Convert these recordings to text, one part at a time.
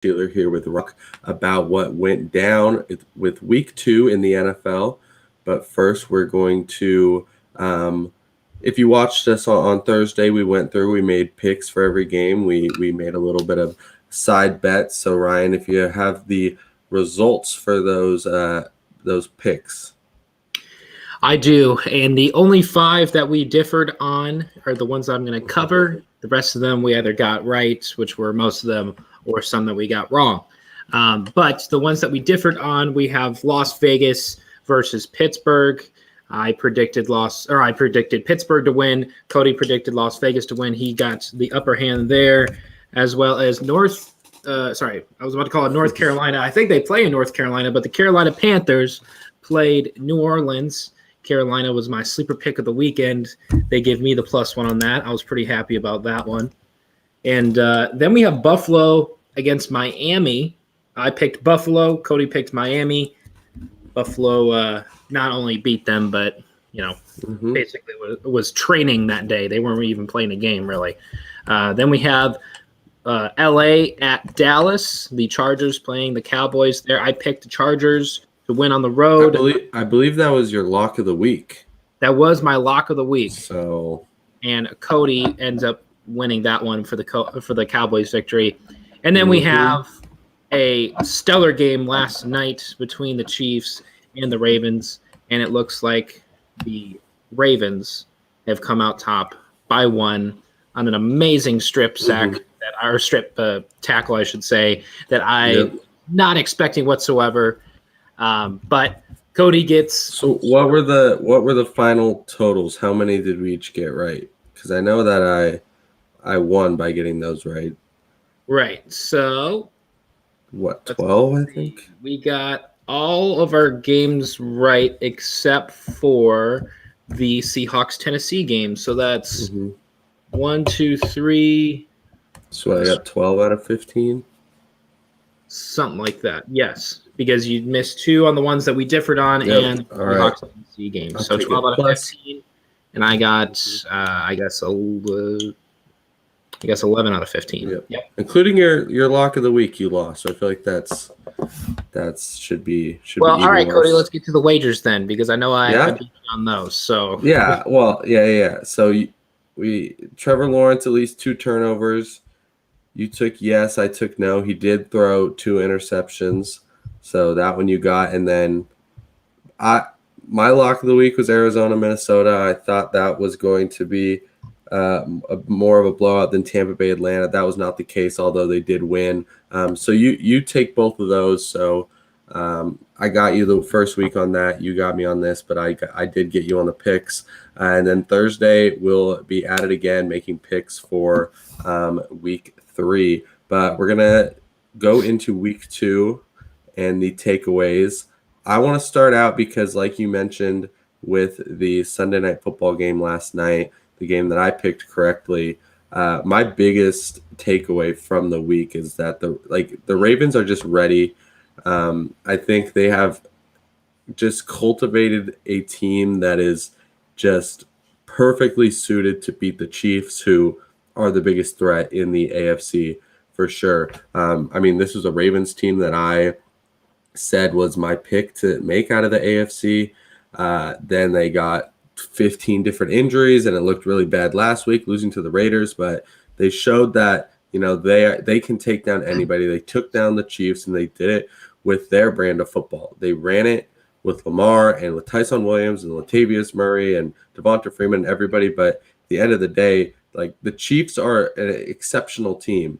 Schoeler here with Rock about what went down with Week 2 in the NFL. But first, we're going to, if you watched us on Thursday, we made picks for every game. We made a little bit of side bets. So Ryan, if you have the results for those picks. I do, and the only 5 that we differed on are the ones I'm going to cover. The rest of them we either got right, which were most of them, or some that we got wrong. But the ones that we differed on, we have Las Vegas versus Pittsburgh. I predicted Pittsburgh to win. Cody predicted Las Vegas to win. He got the upper hand there, as well as North Carolina. I think they play in North Carolina, but the Carolina Panthers played New Orleans. Carolina was my sleeper pick of the weekend. They gave me the +1 on that. I was pretty happy about that one. And then we have Buffalo against Miami. I picked Buffalo. Cody picked Miami. Buffalo not only beat them, but basically was training that day. They weren't even playing a game, really. Then we have L.A. at Dallas. The Chargers playing the Cowboys there. I picked the Chargers to win on the road. I believe that was your lock of the week. That was my lock of the week. And Cody ends up winning that one for the Cowboys victory. And then we have a stellar game last night between the Chiefs and the Ravens, and it looks like the Ravens have come out top by 1 on an amazing strip sack tackle, I should say, that I'm not expecting whatsoever. But Cody gets. So what were the final totals? How many did we each get right? Because I know that I won by getting those right. Right. So what, 12, I think? We got all of our games right except for the Seahawks-Tennessee game. So that's 1, 2, 3. So I got 12 out of 15? Something like that, yes. Because you missed 2 on the ones that we differed on and the Seahawks-Tennessee game. So 12 out of 15. And I got, I guess 11 out of 15. Yep. Including your lock of the week, you lost. So I feel like that should be. Well, all right, Cody. Let's get to the wagers then, because I know I beat you on those. So yeah. So Trevor Lawrence at least 2 turnovers. You took yes. I took no. He did throw 2 interceptions. So that one you got, and then my lock of the week was Arizona, Minnesota. I thought that was going to be more of a blowout than Tampa Bay, Atlanta. That was not the case, although they did win. So you take both of those. So I got you the first week on that. You got me on this, but I did get you on the picks. And then Thursday we'll be at it again, making picks for week 3. But we're gonna go into week 2 and the takeaways. I want to start out because, like you mentioned, with the Sunday Night Football game last night, the game that I picked correctly, my biggest takeaway from the week is that the Ravens are just ready. I think they have just cultivated a team that is just perfectly suited to beat the Chiefs, who are the biggest threat in the AFC for sure. This was a Ravens team that I said was my pick to make out of the AFC. Then they got 15 different injuries, and it looked really bad last week, losing to the Raiders. But they showed that they can take down anybody. They took down the Chiefs, and they did it with their brand of football. They ran it with Lamar and with Tyson Williams and Latavius Murray and Devonta Freeman and everybody. But at the end of the day, the Chiefs are an exceptional team.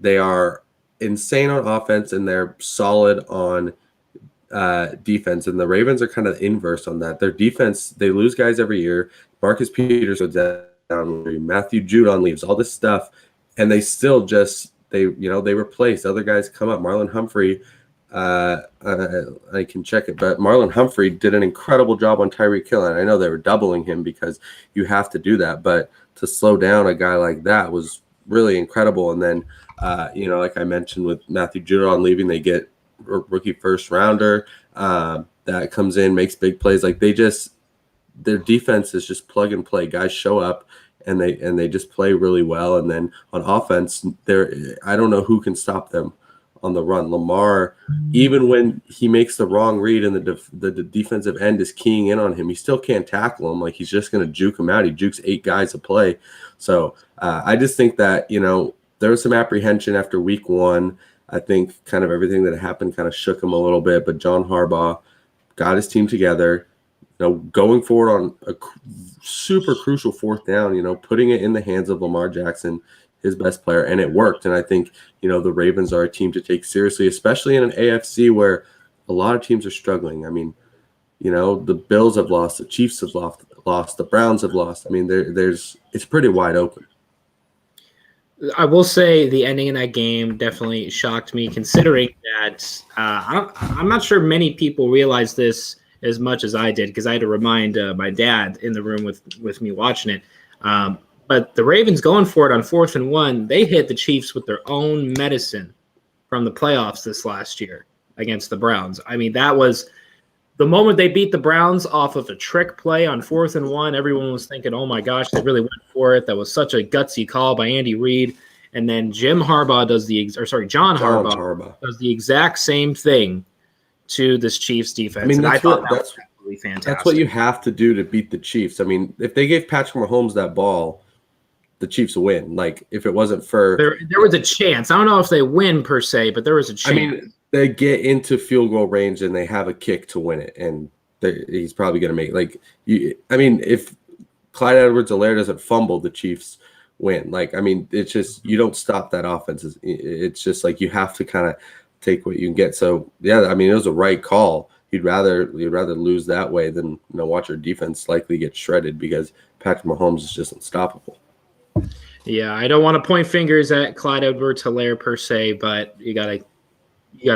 They are insane on offense, and they're solid on defense. And the Ravens are kind of the inverse on that. Their defense, they lose guys every year. Marcus Peters goes down, Matthew Judon leaves, all this stuff, and they still they replace. Other guys come up. Marlon Humphrey, I can check it, but Marlon Humphrey did an incredible job on Tyreek Hill, and I know they were doubling him because you have to do that, but to slow down a guy like that was really incredible. And then like I mentioned with Matthew Judon leaving, they get a rookie first rounder that comes in, makes big plays. Their defense is just plug and play. Guys show up and they just play really well. And then on offense, I don't know who can stop them on the run. Lamar, even when he makes the wrong read and the defensive end is keying in on him, he still can't tackle him. Like, he's just going to juke him out. He jukes 8 guys a play. So I just think that, there was some apprehension after week 1. I think kind of everything that happened kind of shook him a little bit, but John Harbaugh got his team together, going forward on a super crucial 4th down, putting it in the hands of Lamar Jackson, his best player, and it worked. And I think, the Ravens are a team to take seriously, especially in an AFC where a lot of teams are struggling. I mean, the Bills have lost, the Chiefs have lost, the Browns have lost. I mean, it's pretty wide open. I will say the ending in that game definitely shocked me, considering that I'm not sure many people realize this as much as I did, because I had to remind my dad in the room with me watching it. But the Ravens going for it on 4th and 1, they hit the Chiefs with their own medicine from the playoffs this last year against the Browns. I mean, that was the moment they beat the Browns off of a trick play on 4th and 1. Everyone was thinking, oh my gosh, they really went for it. That was such a gutsy call by Andy Reid. And then John Harbaugh does the exact same thing to this Chiefs defense. I mean, I thought that was absolutely fantastic. That's what you have to do to beat the Chiefs. I mean, if they gave Patrick Mahomes that ball, the Chiefs will win. Like, if it wasn't for there was a chance. I don't know if they win per se, but there was a chance. I mean, they get into field goal range and they have a kick to win it, and he's probably going to make if Clyde Edwards-Helaire doesn't fumble, the Chiefs win. Like, I mean, it's just, you don't stop that offense. It's just like you have to kind of take what you can get. So yeah, I mean, it was a right call. You'd rather lose that way than watch your defense likely get shredded, because Patrick Mahomes is just unstoppable. Yeah, I don't want to point fingers at Clyde Edwards-Helaire per se, but you gotta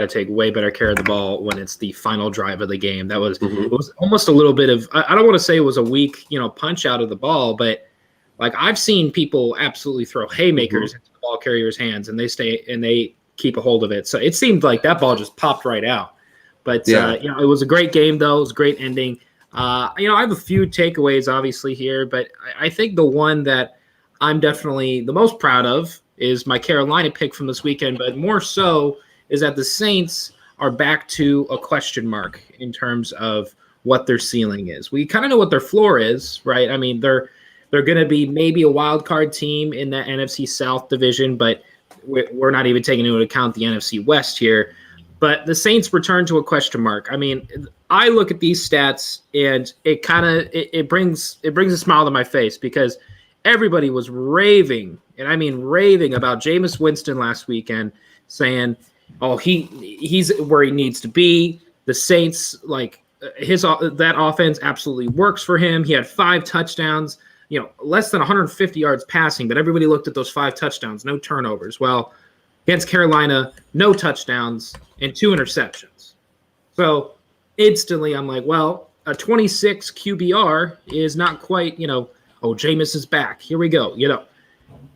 take way better care of the ball when it's the final drive of the game. That was It was almost a little bit of, I don't want to say it was a weak punch out of the ball, but like, I've seen people absolutely throw haymakers into the ball carrier's hands, and they keep a hold of it. So it seemed like that ball just popped right out. But it was a great game though. It was a great ending. I have a few takeaways obviously here, but I think the one that I'm definitely the most proud of is my Carolina pick from this weekend, but more so is that the Saints are back to a question mark in terms of what their ceiling is. We kind of know what their floor is, right? I mean, they're going to be maybe a wild card team in the NFC South division, but we're not even taking into account the NFC West here. But the Saints return to a question mark. I mean, I look at these stats and it brings a smile to my face, because everybody was raving, and I mean raving, about Jameis Winston last weekend, saying, oh, he's where he needs to be. The Saints, like, that offense absolutely works for him. He had 5 touchdowns, less than 150 yards passing, but everybody looked at those 5 touchdowns, no turnovers. Well, against Carolina, no touchdowns and 2 interceptions. So instantly I'm like, well, a 26 QBR is not quite, Jameis is back. Here we go.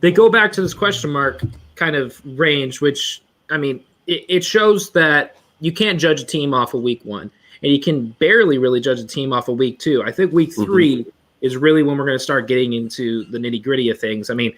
They go back to this question mark kind of range, which, I mean, it shows that you can't judge a team off of week 1, and you can barely really judge a team off of week 2. I think week 3 is really when we're going to start getting into the nitty-gritty of things. I mean,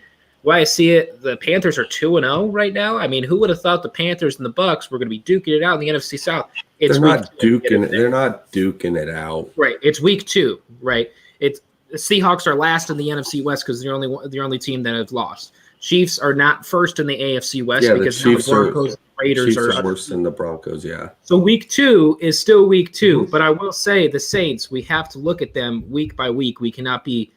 the way I see it, the Panthers are 2-0 right now. I mean, who would have thought the Panthers and the Bucks were going to be duking it out in the NFC South? They're not duking it out. Right. It's week 2, right? The Seahawks are last in the NFC West because they're the only team that have lost. Chiefs are not first in the AFC West because the Broncos and Raiders are worse than the Broncos, yeah. So week 2 is still week 2, but I will say the Saints, we have to look at them week by week. We cannot be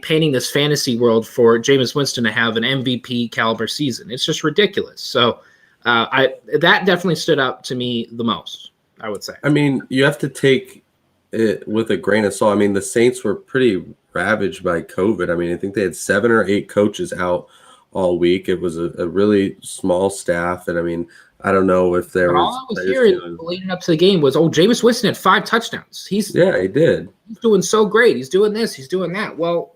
painting this fantasy world for Jameis Winston to have an MVP caliber season. It's just ridiculous. So that definitely stood out to me the most, I would say. I mean, you have to take it with a grain of salt. I mean, the Saints were pretty ravaged by COVID. I mean, I think they had 7 or 8 coaches out all week. It was a really small staff, and I mean, I don't know if there was. All I was hearing leading up to the game was, Jameis Winston had 5 touchdowns. He did. He's doing so great. He's doing this. He's doing that. Well,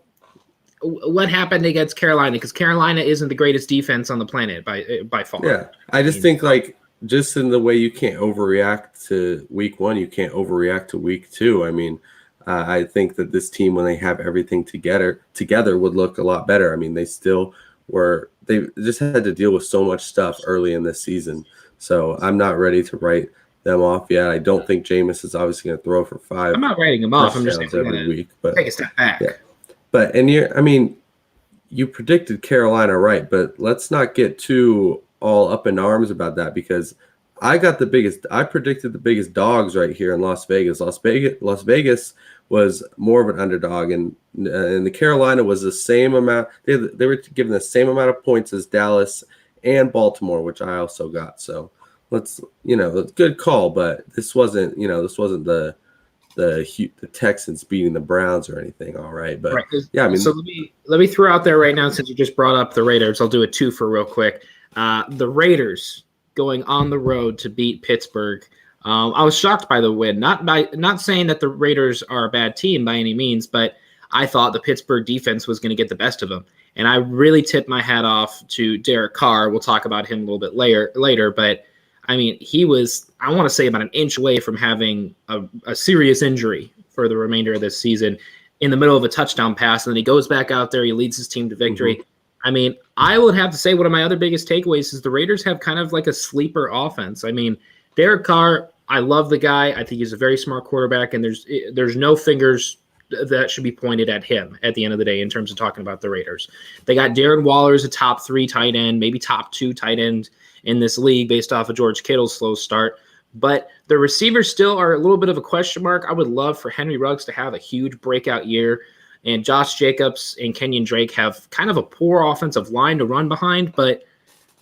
what happened against Carolina? Because Carolina isn't the greatest defense on the planet by far. Yeah, I just think just in the way you can't overreact to week 1, you can't overreact to week 2. I mean, I think that this team, when they have everything together, would look a lot better. I mean, they still they just had to deal with so much stuff early in this season. So I'm not ready to write them off yet. I don't think Jameis is obviously going to throw for 5 I'm not writing him off. I'm just saying touchdowns every week. But take a step back. Yeah. But you predicted Carolina right, but let's not get too all up in arms about that, because I predicted the biggest dogs right here in Las Vegas. Las Vegas was more of an underdog, and the Carolina was the same amount. They were given the same amount of points as Dallas and Baltimore, which I also got. So it's a good call, but this wasn't the Texans beating the Browns or anything. All right, but right. yeah, so let me throw out there right now, since you just brought up the Raiders, I'll do a 2 for real quick. The Raiders going on the road to beat Pittsburgh. I was shocked by the win. Not saying that the Raiders are a bad team by any means, but I thought the Pittsburgh defense was going to get the best of them. And I really tipped my hat off to Derek Carr. We'll talk about him a little bit later, but he was, I want to say, about an inch away from having a serious injury for the remainder of this season in the middle of a touchdown pass. And then he goes back out there. He leads his team to victory. Mm-hmm. I would have to say one of my other biggest takeaways is the Raiders have kind of like a sleeper offense. Derek Carr, I love the guy. I think he's a very smart quarterback, and there's no fingers that should be pointed at him at the end of the day in terms of talking about the Raiders. They got Darren Waller as a top 3 tight end, maybe top 2 tight end in this league based off of George Kittle's slow start. But the receivers still are a little bit of a question mark. I would love for Henry Ruggs to have a huge breakout year. And Josh Jacobs and Kenyon Drake have kind of a poor offensive line to run behind. But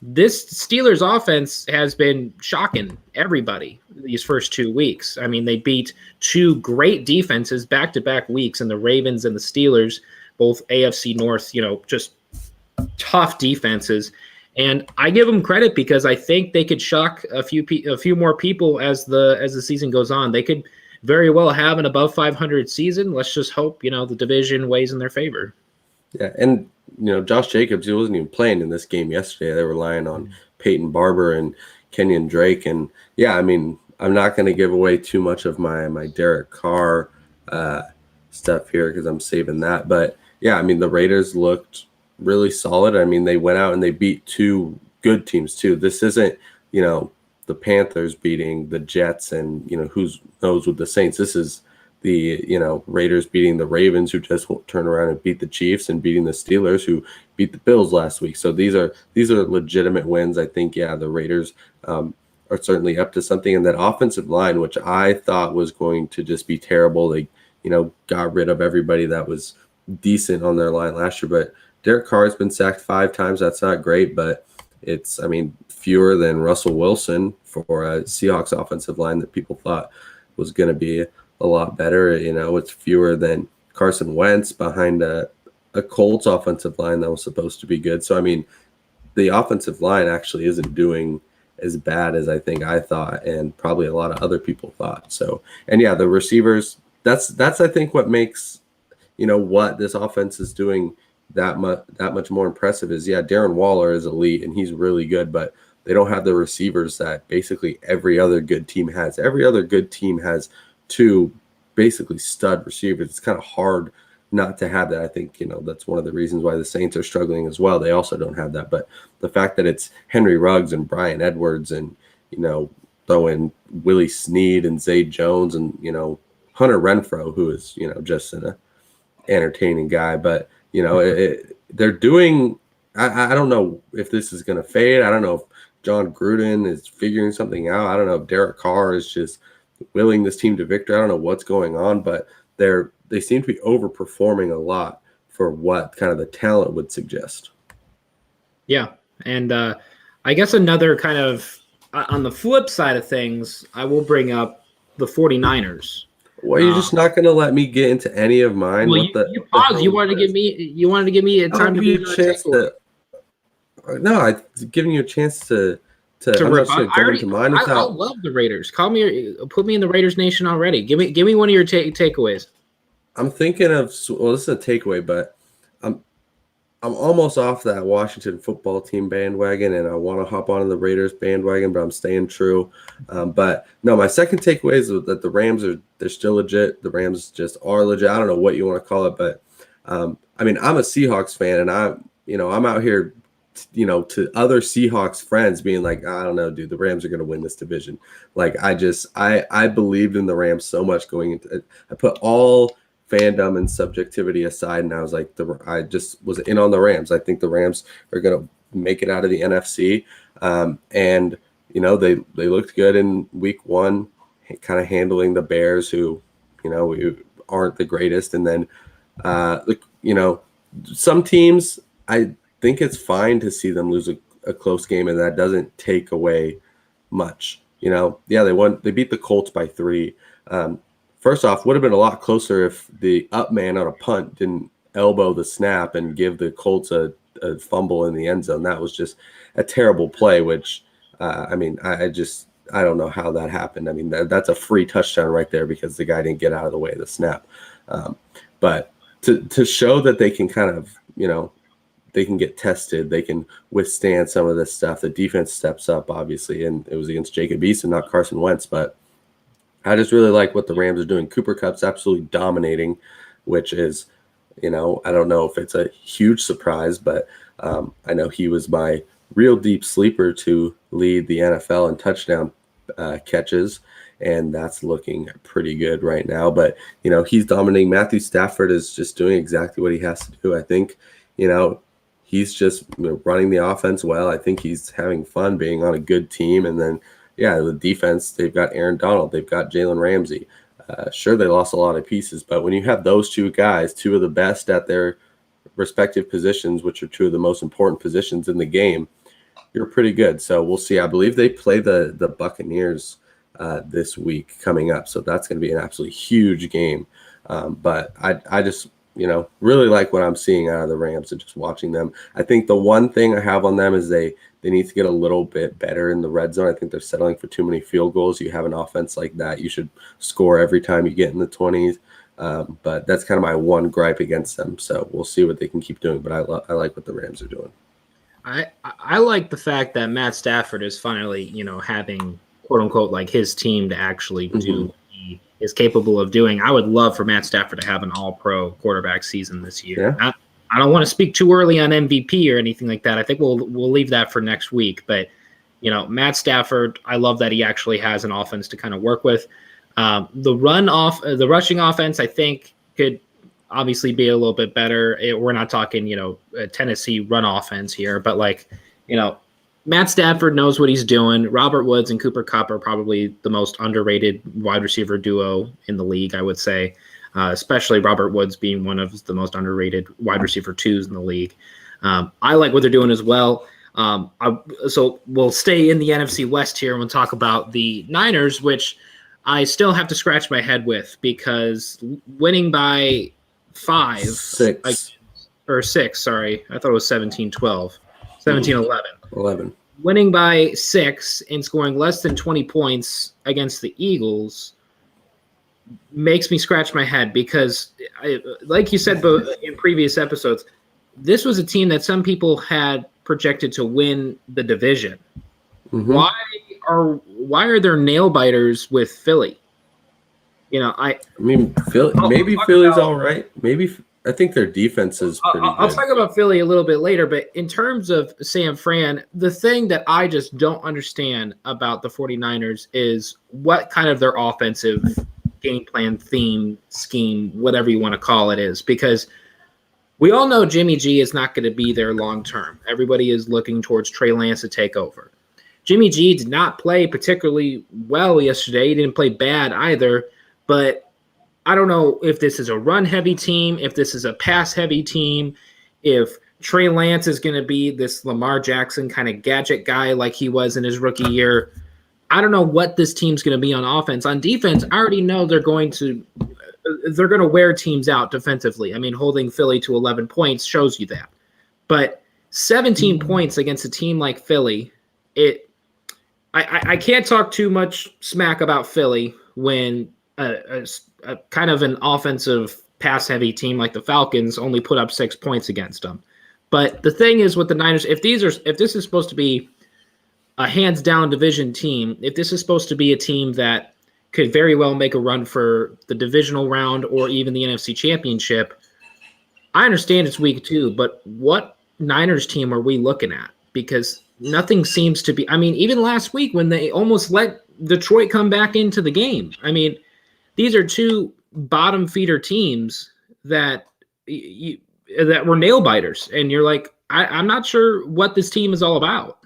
this Steelers offense has been shocking everybody these first 2 weeks. They beat 2 great defenses back-to-back weeks, and the Ravens and the Steelers, both AFC North, just tough defenses. And I give them credit because I think they could shock a few more people as the season goes on. They could very well have an above 500 season. Let's just hope, the division weighs in their favor. Yeah, and Josh Jacobs, he wasn't even playing in this game yesterday. They were relying on Peyton Barber and Kenyon Drake. And yeah, I'm not going to give away too much of my Derek Carr stuff here because I'm saving that. But yeah, the Raiders looked really solid. They went out and they beat 2 good teams too. This isn't, the Panthers beating the Jets and, who knows with the Saints. This is the, Raiders beating the Ravens, who just won't turn around and beat the Chiefs, and beating the Steelers, who beat the Bills last week. So these are legitimate wins. I think, yeah, the Raiders are certainly up to something. And that offensive line, which I thought was going to just be terrible, they, got rid of everybody that was decent on their line last year. But Derek Carr has been sacked 5 times. That's not great, but it's, fewer than Russell Wilson for a Seahawks offensive line that people thought was going to be a lot better. It's fewer than Carson Wentz behind a Colts offensive line that was supposed to be good. So, the offensive line actually isn't doing as bad as I thought, and probably a lot of other people thought. So, and yeah, the receivers, that's I think what makes, what this offense is doing that much more impressive is, yeah, Darren Waller is elite and he's really good, but they don't have the receivers that basically every other good team has. Every other good team has 2 basically stud receivers. It's kind of hard not to have that. I think, that's one of the reasons why the Saints are struggling as well. They also don't have that. But the fact that it's Henry Ruggs and Bryan Edwards and, throw in Willie Snead and Zay Jones and, Hunter Renfrow, who is, just an entertaining guy. But, they're doing – I don't know if this is going to fade. I don't know if John Gruden is figuring something out. I don't know if Derek Carr is just willing this team to victory. I don't know what's going on, but they seem to be overperforming a lot for what kind of the talent would suggest. Yeah, and I guess another kind of on the flip side of things, I will bring up the 49ers. Well, you're just not going to let me get into any of mine. Well, you paused. You wanted to give me a time to be a chance to. No, I'm giving you a chance to rip. I love the Raiders. Put me in the Raiders Nation already. Give me one of your takeaways. I'm thinking of, well, this is a takeaway, but I'm almost off that Washington football team bandwagon, and I want to hop onto the Raiders bandwagon, but I'm staying true. But no, my second takeaway is that the Rams they're still legit. The Rams just are legit. I don't know what you want to call it, but I'm a Seahawks fan, and I'm out here, to other Seahawks friends being like, I don't know, dude, the Rams are going to win this division. Like, I believed in the Rams so much going into it. I put all fandom and subjectivity aside, and I was like, I just was in on the Rams. I think the Rams are going to make it out of the NFC. And, they looked good in week 1, kind of handling the Bears, who, aren't the greatest. And then, some teams, I think it's fine to see them lose a close game, and that doesn't take away much. Yeah, they beat the Colts by 3. First off, would have been a lot closer if the up man on a punt didn't elbow the snap and give the Colts a fumble in the end zone. That was just a terrible play, which, I don't know how that happened. I mean, that's a free touchdown right there because the guy didn't get out of the way of the snap. But to show that they can kind of, they can get tested, they can withstand some of this stuff. The defense steps up, obviously, and it was against Jacob Eason, not Carson Wentz. But I just really like what the Rams are doing. Cooper Kupp's absolutely dominating, which is, I don't know if it's a huge surprise, but I know he was my real deep sleeper to lead the NFL in touchdown catches, and that's looking pretty good right now. But, he's dominating. Matthew Stafford is just doing exactly what he has to do. I think, he's just running the offense well. I think he's having fun being on a good team. And then, the defense, they've got Aaron Donald, they've got Jalen Ramsey. Sure, they lost a lot of pieces, but when you have those two guys, two of the best at their respective positions, which are two of the most important positions in the game, you're pretty good. So we'll see. I believe they play the Buccaneers this week coming up. So that's going to be an absolutely huge game. But I just, really like what I'm seeing out of the Rams and just watching them. I think the one thing I have on them is they need to get a little bit better in the red zone. I think they're settling for too many field goals. You have an offense like that, you should score every time you get in the 20s. But that's kind of my one gripe against them. So we'll see what they can keep doing. But I like what the Rams are doing. I like the fact that Matt Stafford is finally, having quote unquote like his team to actually do what he is capable of doing. I would love for Matt Stafford to have an all-pro quarterback season this year. Yeah. I don't want to speak too early on MVP or anything like that. I think we'll leave that for next week. But Matt Stafford, I love that he actually has an offense to kind of work with. The rushing offense, I think, could obviously be a little bit better. We're not talking, a Tennessee run offense here, but Matt Stafford knows what he's doing. Robert Woods and Cooper Kupp are probably the most underrated wide receiver duo in the league, I would say, especially Robert Woods being one of the most underrated wide receiver 2s in the league. I like what they're doing as well. So we'll stay in the NFC West here and we'll talk about the Niners, which I still have to scratch my head with because winning by 6, sorry. I thought it was 17-12. 17-11. Winning by 6 and scoring less than 20 points against the Eagles makes me scratch my head because, like you said in previous episodes, this was a team that some people had projected to win the division. Mm-hmm. Why are there nail biters with Philly? Philly's all right. I think their defense is pretty good. I'll talk about Philly a little bit later, but in terms of San Fran, the thing that I just don't understand about the 49ers is what kind of their offensive game plan, theme, scheme, whatever you want to call it is, because we all know Jimmy G is not going to be there long term. Everybody is looking towards Trey Lance to take over. Jimmy G did not play particularly well yesterday. He didn't play bad either, but I don't know if this is a run-heavy team, if this is a pass-heavy team, if Trey Lance is going to be this Lamar Jackson kind of gadget guy like he was in his rookie year. I don't know what this team's going to be on offense. On defense, I already know they're going to wear teams out defensively. I mean, holding Philly to 11 points shows you that. But 17 points against a team like Philly, I can't talk too much smack about Philly when a kind of an offensive pass-heavy team like the Falcons only put up 6 points against them. But the thing is with the Niners, if this is supposed to be a hands-down division team, if this is supposed to be a team that could very well make a run for the divisional round or even the NFC Championship, I understand it's week 2, but what Niners team are we looking at? Because nothing seems to be. I mean, even last week when they almost let Detroit come back into the game. I mean, these are two bottom feeder teams that that were nail biters, and you're like, I'm not sure what this team is all about.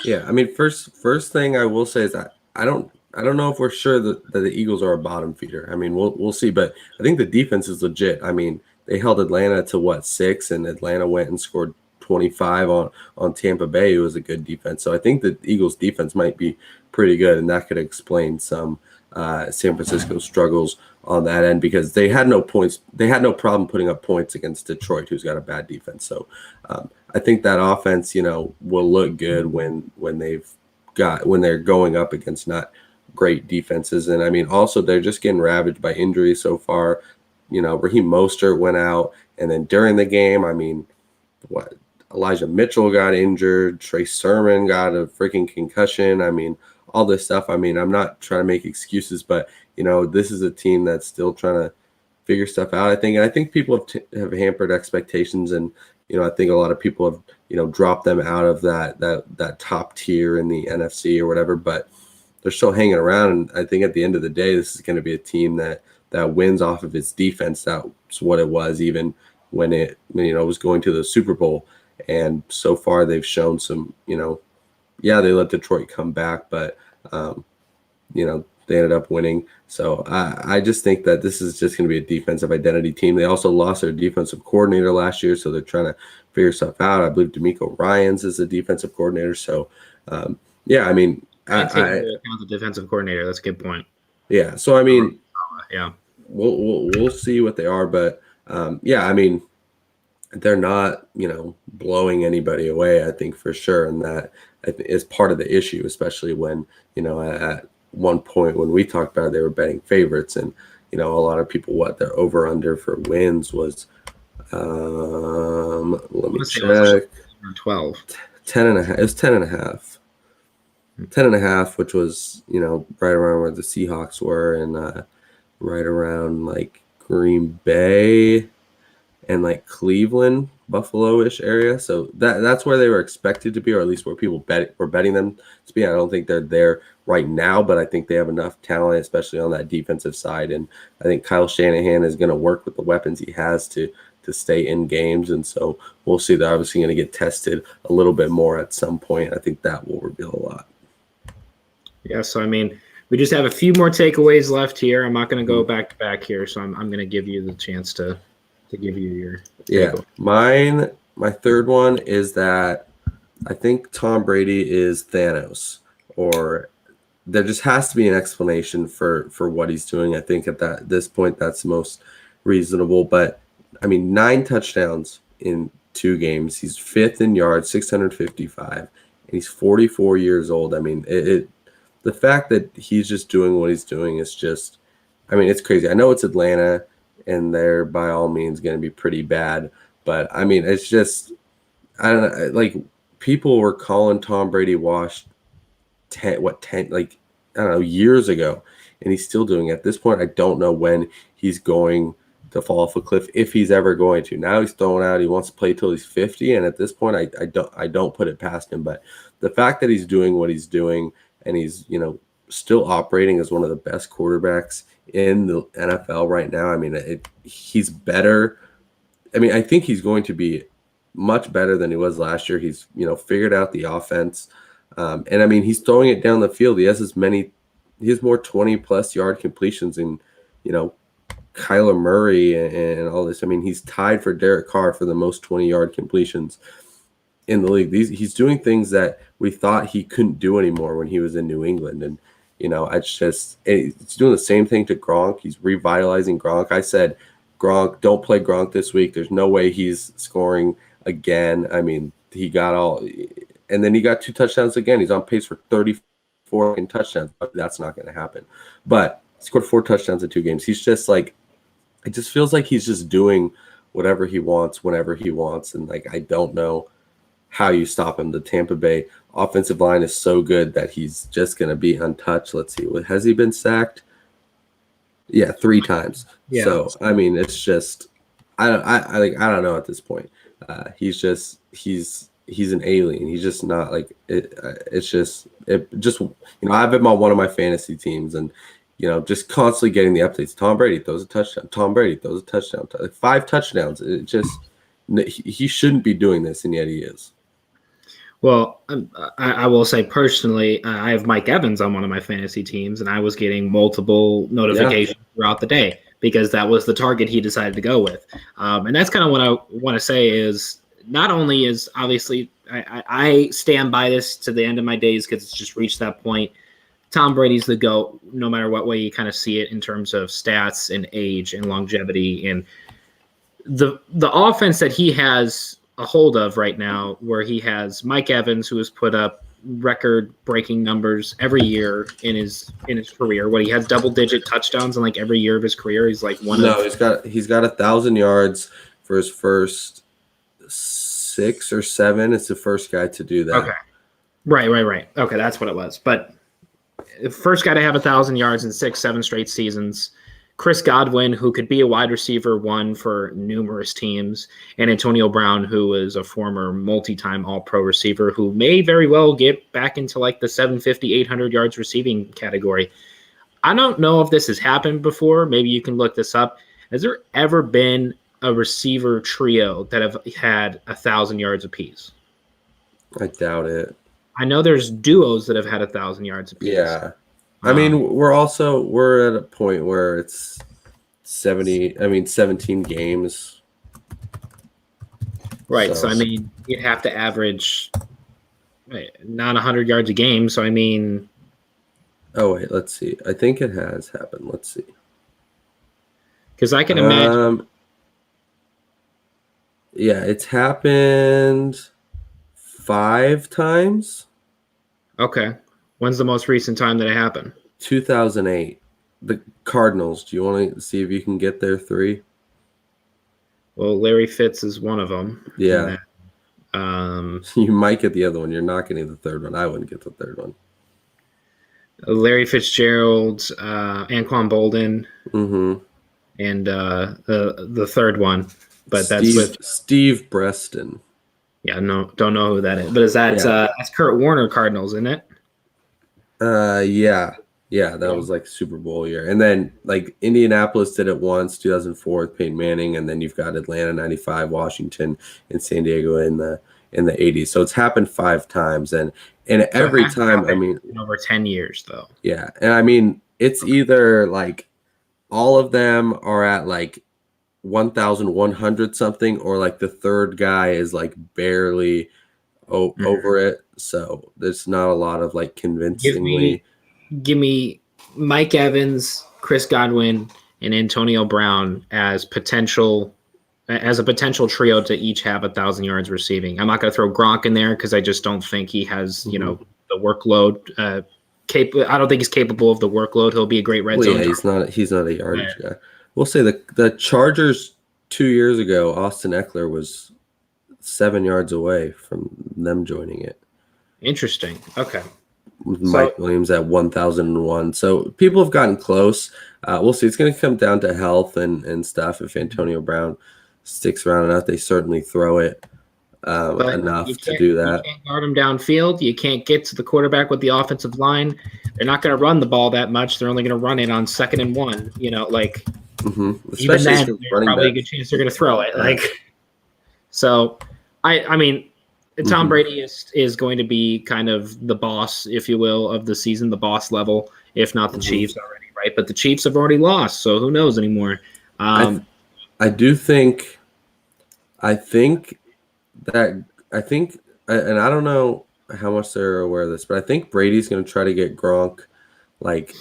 Yeah, I mean, first thing I will say is that I don't know if we're sure that the Eagles are a bottom feeder. I mean, we'll see, but I think the defense is legit. I mean, they held Atlanta to what, 6, and Atlanta went and scored 25 on Tampa Bay. It was a good defense. So I think the Eagles defense might be pretty good, and that could explain some San Francisco struggles on that end, because they had no points. They had no problem putting up points against Detroit, who's got a bad defense. So I think that offense, will look good when they're going up against not great defenses. And I mean, also they're just getting ravaged by injuries so far. Raheem Mostert went out, and then during the game, I mean, Elijah Mitchell got injured, Trey Sermon got a freaking concussion. I mean, all this stuff. I mean, I'm not trying to make excuses, but this is a team that's still trying to figure stuff out, I think. And I think people have hampered expectations, and I think a lot of people have dropped them out of that top tier in the NFC or whatever, but they're still hanging around. And I think at the end of the day, this is going to be a team that wins off of its defense. That's what it was even when it was going to the Super Bowl. And so far they've shown some, they let Detroit come back, but they ended up winning. So I just think that this is just going to be a defensive identity team. They also lost their defensive coordinator last year, so they're trying to figure stuff out. I believe D'Amico Ryans is the defensive coordinator. So I mean, I take into account the defensive coordinator. That's a good point. Yeah. So I mean, yeah, we'll see what they are, but I mean, they're not blowing anybody away, I think, for sure, and that is part of the issue, especially when at one point when we talked about it, they were betting favorites, and a lot of people, their over under for wins was let me check, 12, 10 and a half. It was 10 and a half. 10 and a half, which was right around where the Seahawks were, and right around like Green Bay and like Cleveland, Buffalo-ish area. So that's where they were expected to be, or at least where people were betting them to be. I don't think they're there right now, but I think they have enough talent, especially on that defensive side. And I think Kyle Shanahan is going to work with the weapons he has to stay in games. And so we'll see. They're obviously going to get tested a little bit more at some point. I think that will reveal a lot. Yeah, so I mean, we just have a few more takeaways left here. I'm not going to go back to back here, so I'm going to give you the chance to give you your takeaway. My third one is that I think Tom Brady is Thanos, or there just has to be an explanation for what he's doing. I think at this point that's most reasonable. But I mean, 9 touchdowns in 2 games. He's 5th in yards, 655, and he's 44 years old. I mean, the fact that he's just doing what he's doing is just, I mean, it's crazy. I know it's Atlanta, and they're by all means going to be pretty bad, but I mean, it's just, I don't know, like, people were calling Tom Brady washed 10 years ago, and he's still doing it. At this point, I don't know when he's going to fall off a cliff, if he's ever going to. Now he's throwing out, he wants to play till he's 50, and at this point, I don't put it past him. But the fact that he's doing what he's doing, and he's still operating as one of the best quarterbacks in the NFL right now. I mean, he's better. I mean, I think he's going to be much better than he was last year. He's figured out the offense, and I mean, he's throwing it down the field. He has more 20+ yard completions than Kyler Murray and all this. I mean, he's tied for Derek Carr for the most 20-yard completions in the league. He's doing things that we thought he couldn't do anymore when he was in New England. And, it's doing the same thing to Gronk. He's revitalizing Gronk. I said, Gronk, don't play Gronk this week. There's no way he's scoring again. I mean, he got and then he got 2 touchdowns again. He's on pace for 34 touchdowns. But that's not going to happen. But he scored 4 touchdowns in 2 games. He's just like, it just feels like he's just doing whatever he wants, whenever he wants. And like, I don't know how you stop him. The Tampa Bay offensive line is so good that he's just going to be untouched. Let's see. Has he been sacked? Yeah, 3 times. Yeah. So, I mean, it's just, I don't know at this point. He's an alien. He's just not like it. I have him on one of my fantasy teams, and just constantly getting the updates. Tom Brady throws a touchdown. Tom Brady throws a touchdown. Like 5 touchdowns. He shouldn't be doing this, and yet he is. Well, I will say personally, I have Mike Evans on one of my fantasy teams, and I was getting multiple notifications throughout the day because that was the target he decided to go with. And that's kind of what I want to say is not only is obviously I stand by this to the end of my days because it's just reached that point. Tom Brady's the GOAT, no matter what way you kind of see it in terms of stats and age and longevity. And the offense that he has a hold of right now, where he has Mike Evans, who has put up record-breaking numbers every year in his career. He has double-digit touchdowns in like every year of his career. He's like he's got 1,000 yards for his first 6 or 7. It's the first guy to do that. Okay, right. Okay, that's what it was. But the first guy to have 1,000 yards in 6-7 straight seasons. Chris Godwin, who could be a wide receiver one for numerous teams, and Antonio Brown, who is a former multi-time all-pro receiver who may very well get back into like the 750, 800 yards receiving category. I don't know if this has happened before. Maybe you can look this up. Has there ever been a receiver trio that have had 1,000 yards apiece? I doubt it. I know there's duos that have had 1,000 yards apiece. Yeah. I mean, we're at a point where it's 17 games. Right. So I mean, you'd have to average not 100 yards a game. So I mean, oh wait, let's see. I think it has happened. Let's see. Because I can imagine. Yeah, it's happened 5 times. Okay. When's the most recent time that it happened? 2008. The Cardinals. Do you want to see if you can get their 3? Well, Larry Fitz is one of them. Yeah. You might get the other one. You're not getting the third one. I wouldn't get the third one. Larry Fitzgerald, Anquan Bolden, and the third one. But that's with Steve Breston. Yeah, no, don't know who that is. But is that that's Kurt Warner Cardinals, isn't it? Yeah, that was like Super Bowl year. And then like Indianapolis did it once, 2004 with Peyton Manning, and then you've got Atlanta 95, Washington, and San Diego in the 80s. So it's happened 5 times, and every time, I mean, over 10 years though. Yeah, and I mean it's either like all of them are at like 1,100 something, or like the third guy is like barely over it. So there's not a lot of like convincingly. Give me Mike Evans, Chris Godwin, and Antonio Brown as a potential trio to each have 1,000 yards receiving. I'm not going to throw Gronk in there because I just don't think he has the workload. I don't think he's capable of the workload. He'll be a great red zone. Yeah, he's not a yardage guy. We'll say the Chargers 2 years ago, Austin Eckler was 7 yards away from them joining it. Interesting. Okay. With Mike Williams at 1,001. So people have gotten close. We'll see. It's going to come down to health and stuff. If Antonio Brown sticks around enough, they certainly throw it enough to do that. You can't guard him downfield. You can't get to the quarterback with the offensive line. They're not going to run the ball that much. They're only going to run it on 2nd and 1. Even then, there's probably a good chance they're going to throw it. So, I mean, Tom Brady is going to be kind of the boss, if you will, of the season, the boss level, if not the Chiefs already, right? But the Chiefs have already lost, so who knows anymore? I think, and I don't know how much they're aware of this, but I think Brady's going to try to get Gronk like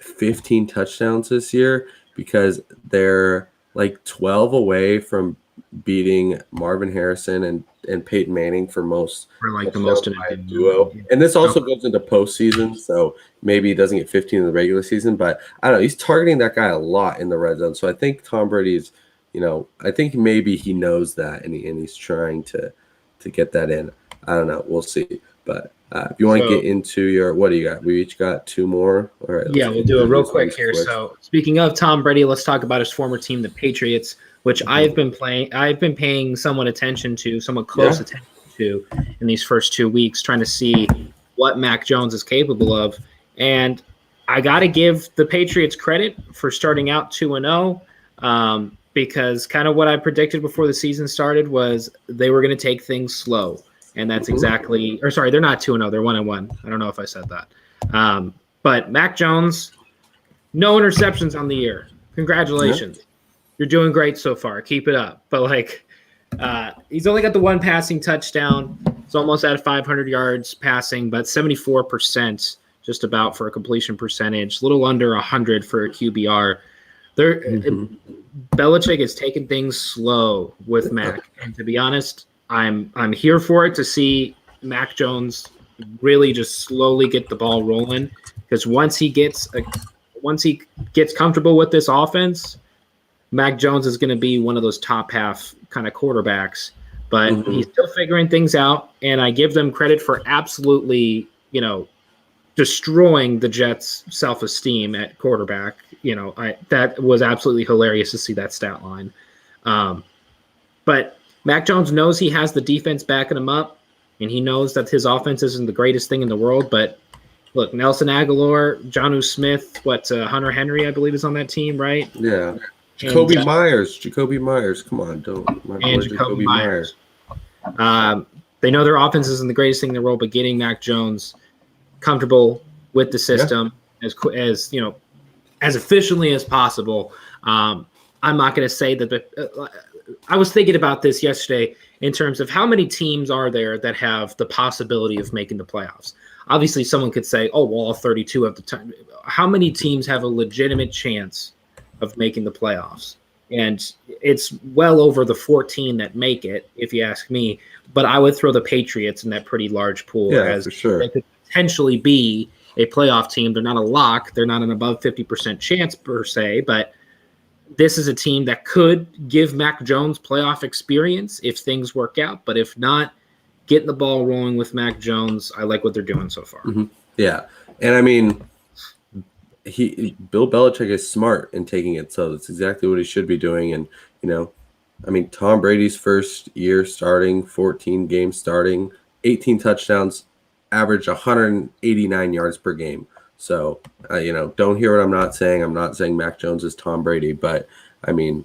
15 touchdowns this year, because they're like 12 away from beating Marvin Harrison and Peyton Manning for most the most duo. And this also goes into postseason, so maybe he doesn't get 15 in the regular season, but I don't know. He's targeting that guy a lot in the red zone. So I think Tom Brady's, I think maybe he knows that and he's trying to get that in. I don't know. We'll see. But if you want to get into your, what do you got? We each got 2 more. All right. Yeah, we'll do it real quick here. So speaking of Tom Brady, let's talk about his former team, the Patriots. which I've been paying somewhat close attention to in these first 2 weeks, trying to see what Mac Jones is capable of. And I got to give the Patriots credit for starting out 2-0, because kind of what I predicted before the season started was they were going to take things slow. And that's exactly – or sorry, they're not 2-0. They're 1-1. I don't know if I said that. But Mac Jones, no interceptions on the year. Congratulations. Yeah. You're doing great so far. Keep it up. But, he's only got the one passing touchdown. He's almost at 500 yards passing, but 74% just about for a completion percentage, a little under 100 for a QBR. Belichick is taking things slow with Mac. And to be honest, I'm here for it to see Mac Jones really just slowly get the ball rolling, because once he gets comfortable with this offense, Mac Jones is going to be one of those top half kind of quarterbacks. But he's still figuring things out, and I give them credit for absolutely, destroying the Jets' self-esteem at quarterback. That was absolutely hilarious to see that stat line. But Mac Jones knows he has the defense backing him up, and he knows that his offense isn't the greatest thing in the world. But look, Nelson Aguilar, Jonnu Smith, Hunter Henry, I believe, is on that team, right? Yeah. Jacoby Myers. Come on, Jacoby Myers. They know their offense isn't the greatest thing in the world, but getting Mac Jones comfortable with the system as efficiently as possible. I'm not going to say that. I was thinking about this yesterday in terms of how many teams are there that have the possibility of making the playoffs. Obviously, someone could say, "Oh, well, all 32 have the time." How many teams have a legitimate chance of making the playoffs? And it's well over the 14 that make it, if you ask me. But I would throw the Patriots in that pretty large pool, as for sure. They could potentially be a playoff team. They're not a lock. They're not an above 50% chance per se, but this is a team that could give Mac Jones playoff experience if things work out. But if not, getting the ball rolling with Mac Jones, I like what they're doing so far. Yeah. And I mean, Bill Belichick is smart in taking it, so that's exactly what he should be doing. And Tom Brady's first year starting, 14 games starting, 18 touchdowns, average 189 yards per game. So don't hear what I'm not saying. I'm not saying Mac Jones is Tom Brady, but I mean,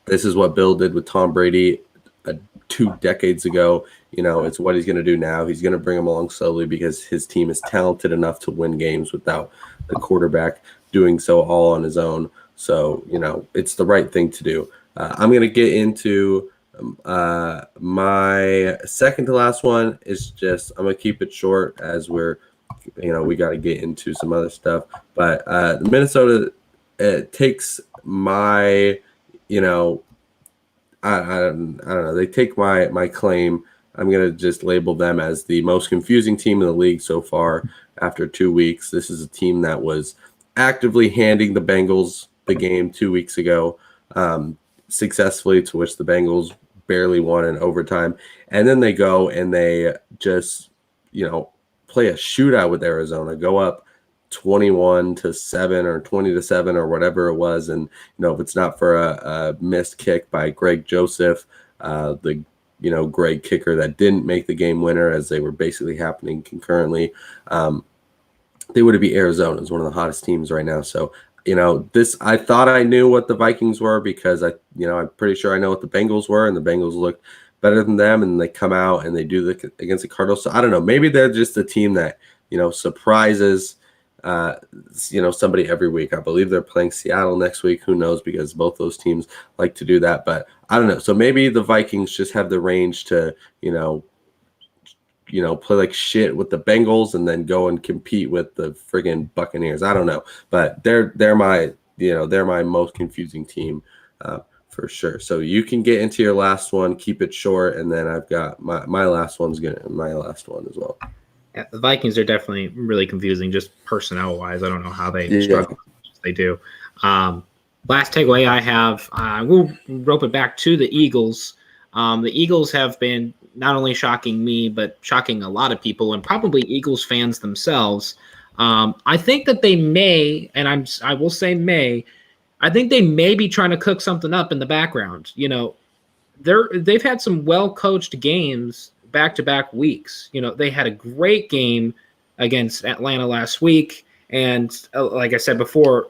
this is what Bill did with Tom Brady 2 decades ago. It's what he's going to do now. He's going to bring him along slowly because his team is talented enough to win games without the quarterback doing so all on his own. So, it's the right thing to do. I'm going to get into my second to last one. Is just, I'm going to keep it short as we're, we got to get into some other stuff. But Minnesota takes my, I don't know. They take my claim. I'm going to just label them as the most confusing team in the league so far after 2 weeks. This is a team that was actively handing the Bengals the game 2 weeks ago successfully, to which the Bengals barely won in overtime. And then they go and they just, play a shootout with Arizona, go up 21-7 or 20-7 or whatever it was. And, if it's not for a missed kick by Greg Joseph, the Greg kicker that didn't make the game winner, as they were basically happening concurrently, they would be Arizona. Is one of the hottest teams right now. So, I thought I knew what the Vikings were because I'm pretty sure I know what the Bengals were, and the Bengals looked better than them, and they come out and they do against the Cardinals. So I don't know. Maybe they're just a team that, surprises, somebody every week. I believe they're playing Seattle next week. Who knows? Because both those teams like to do that. But I don't know. So maybe the Vikings just have the range to, play like shit with the Bengals and then go and compete with the friggin' Buccaneers. I don't know. But they're my most confusing team for sure. So you can get into your last one, keep it short, and then I've got my last one as well. Yeah, the Vikings are definitely really confusing, just personnel-wise. I don't know how they struggle as they do. Last takeaway I have, we'll rope it back to the Eagles. The Eagles have been not only shocking me, but shocking a lot of people, and probably Eagles fans themselves. I think that they may, and I will say may, I think they may be trying to cook something up in the background. They've had some well-coached games back-to-back weeks. They had a great game against Atlanta last week, and like I said before,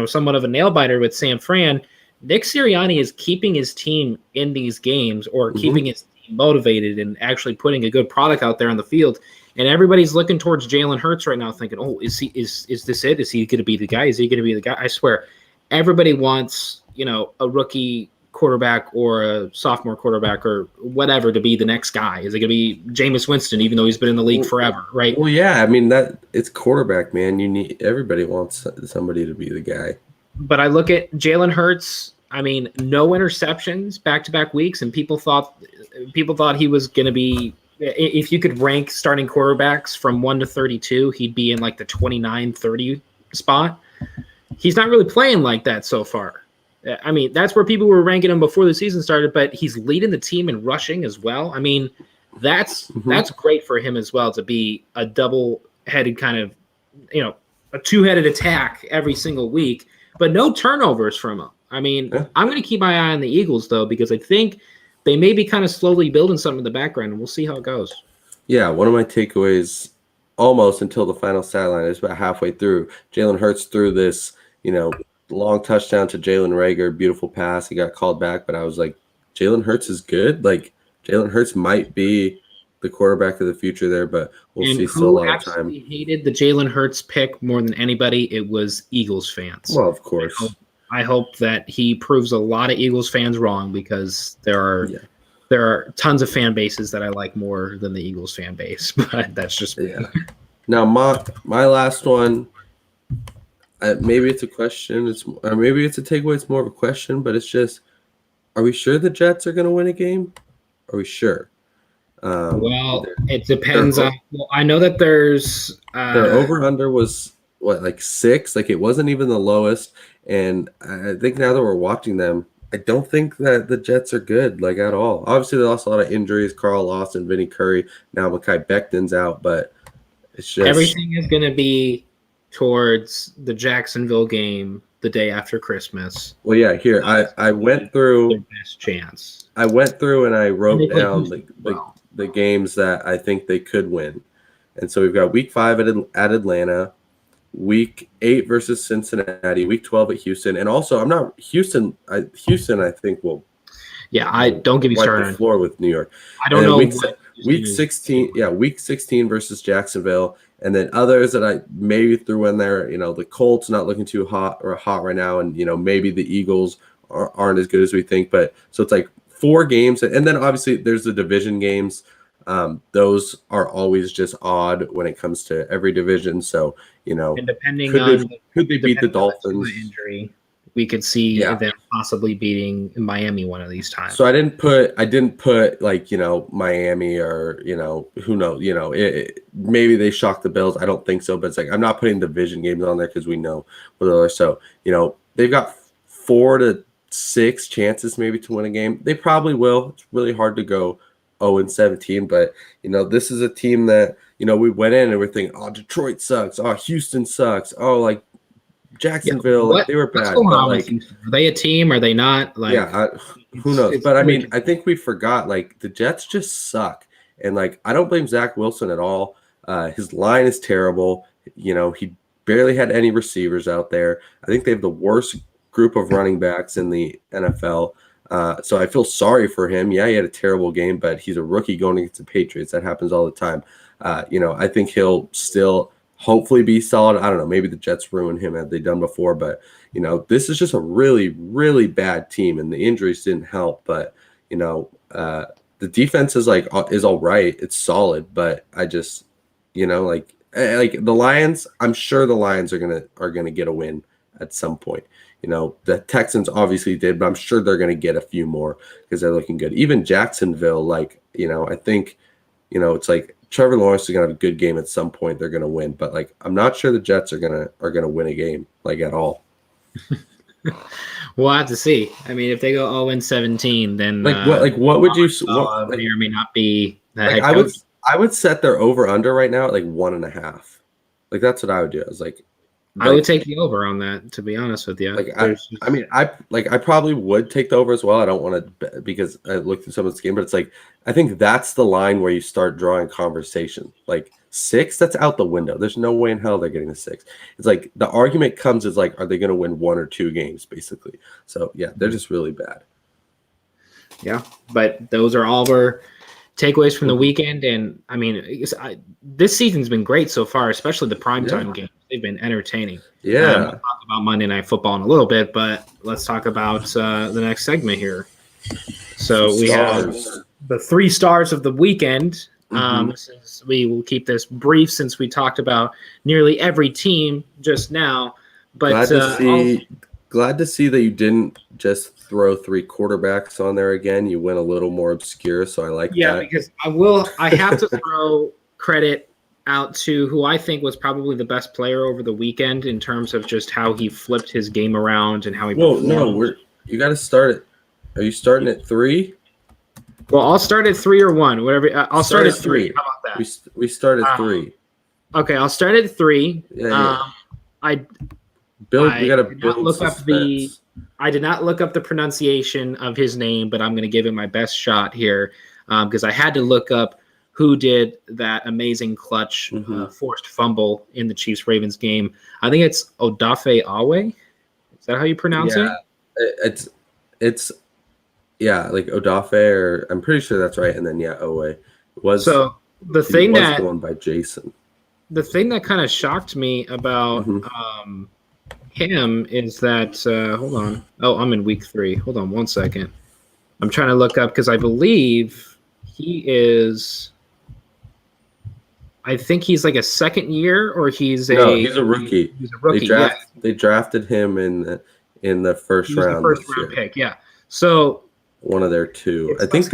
somewhat of a nail-biter with San Fran. Nick Sirianni is keeping his team in these games, or keeping his team motivated and actually putting a good product out there on the field. And everybody's looking towards Jalen Hurts right now, thinking, "Oh, is this it? Is he going to be the guy? Is he going to be the guy?" I swear, everybody wants a rookie quarterback or a sophomore quarterback or whatever to be the next guy. Is it going to be Jameis Winston, even though he's been in the league forever, right? Well, yeah, I mean that it's quarterback, man. Everybody wants somebody to be the guy. But I look at Jalen Hurts. I mean, no interceptions back-to-back weeks, and people thought he was going to be. If you could rank starting quarterbacks from 1 to 32, he'd be in like the 29-30 spot. He's not really playing like that so far. I mean, that's where people were ranking him before the season started, but he's leading the team in rushing as well. I mean, that's great for him as well, to be a double-headed kind of, a two-headed attack every single week, but no turnovers from him. I mean, I'm going to keep my eye on the Eagles, though, because I think they may be kind of slowly building something in the background, and we'll see how it goes. Yeah, one of my takeaways almost until the final sideline is about halfway through. Jalen Hurts threw this, long touchdown to Jalen Reagor, beautiful pass. He got called back, but I was like, Jalen Hurts is good. Like, Jalen Hurts might be the quarterback of the future there, but we'll see. Still a lot of time. Who hated the Jalen Hurts pick more than anybody? It was Eagles fans. Well, of course. I hope that he proves a lot of Eagles fans wrong, because there are tons of fan bases that I like more than the Eagles fan base, but that's just me. Yeah. Now, my last one. Maybe it's a question. Or maybe it's a takeaway. It's more of a question, but it's just: are we sure the Jets are going to win a game? Are we sure? Well, it depends on. Well, I know that there's their over/under was like 6. Like, it wasn't even the lowest. And I think now that we're watching them, I don't think that the Jets are good, like, at all. Obviously, they lost a lot of injuries. Carl Lawson, Vinny Curry. Now Mekhi Becton's out, but it's just everything is going to be towards the Jacksonville game the day after Christmas. Well, yeah, here I went through their best chance. I went through and I wrote down the games that I think they could win. And so we've got week 5 at Atlanta, week 8 versus Cincinnati, week 12 at Houston, and also Houston I think will don't get me wipe started the floor with New York. I don't know week 16 week 16 versus Jacksonville. And then others that I maybe threw in there, the Colts not looking too hot right now, and maybe the Eagles aren't as good as we think. But so it's like 4 games, and then obviously there's the division games. Those are always just odd when it comes to every division. So and depending could they beat the Dolphins? Injury, we could see them possibly beating Miami one of these times. So I didn't put like Miami or who knows maybe they shock the Bills. I don't think so, but it's like I'm not putting division games on there because we know what they are. So they've got 4 to 6 chances maybe to win a game. They probably will. It's really hard to go 0-17, but this is a team that we went in and we're thinking, oh, Detroit sucks, oh, Houston sucks, oh, like Jacksonville, they were bad. But, are they a team? Are they not? Who knows? But I mean, I think we forgot, like, the Jets just suck, and like I don't blame Zach Wilson at all. His line is terrible. He barely had any receivers out there. I think they have the worst group of running backs in the NFL. So I feel sorry for him. Yeah, he had a terrible game, but he's a rookie going against the Patriots. That happens all the time. I think he'll still hopefully be solid. I don't know. Maybe the Jets ruined him as they've done before, but this is just a really, really bad team, and the injuries didn't help. But the defense is all right. It's solid, but I just like the Lions. I'm sure the Lions are gonna get a win at some point. The Texans obviously did, but I'm sure they're going to get a few more because they're looking good. Even Jacksonville, I think, it's like Trevor Lawrence is going to have a good game at some point. They're going to win, but I'm not sure the Jets are going to win a game at all. We'll have to see. I mean, if they go 0-17, then what would you? May or may not be. I would set their over under right now at 1.5. Like, that's what I would do. I was like, I would take the over on that, to be honest with you. I probably would take the over as well. I don't want to because I looked through some of this game, but it's like I think that's the line where you start drawing conversation. Like 6, that's out the window. There's no way in hell they're getting a 6. It's like the argument comes is like, are they going to win 1 or 2 games, basically? So yeah, they're just really bad. Yeah, but those are all our takeaways from the weekend, and I mean, this season's been great so far, especially the primetime games. They've been entertaining. Yeah. We'll talk about Monday Night Football in a little bit, but let's talk about the next segment here. So we have the 3 stars of the weekend. Since we will keep this brief since we talked about nearly every team just now. But glad to see that you didn't just throw 3 quarterbacks on there again. You went a little more obscure, so I like that. Yeah, because I have to throw credit out to who I think was probably the best player over the weekend in terms of just how he flipped his game around and how he performed. You got to start it. Are you starting at 3? Well, I'll start at 3 or 1, whatever. I'll start at 3. How about that? We start at 3. Okay, I'll start at 3. Yeah. I did not look up the pronunciation of his name, but I'm going to give it my best shot here because I had to look up who did that amazing clutch forced fumble in the Chiefs-Ravens game. I think it's Odafe Awe. Is that how you pronounce it? It's like Odafe, or I'm pretty sure that's right. And then Awe was the one by Jason. The thing that kind of shocked me about him is that hold on. Oh, I'm in week 3. Hold on 1 second. I'm trying to look up because I believe he is. I think he's like a second year, or he's a rookie. He's a rookie. They drafted him in the first round. The first round pick, yeah. So one of their 2. I wish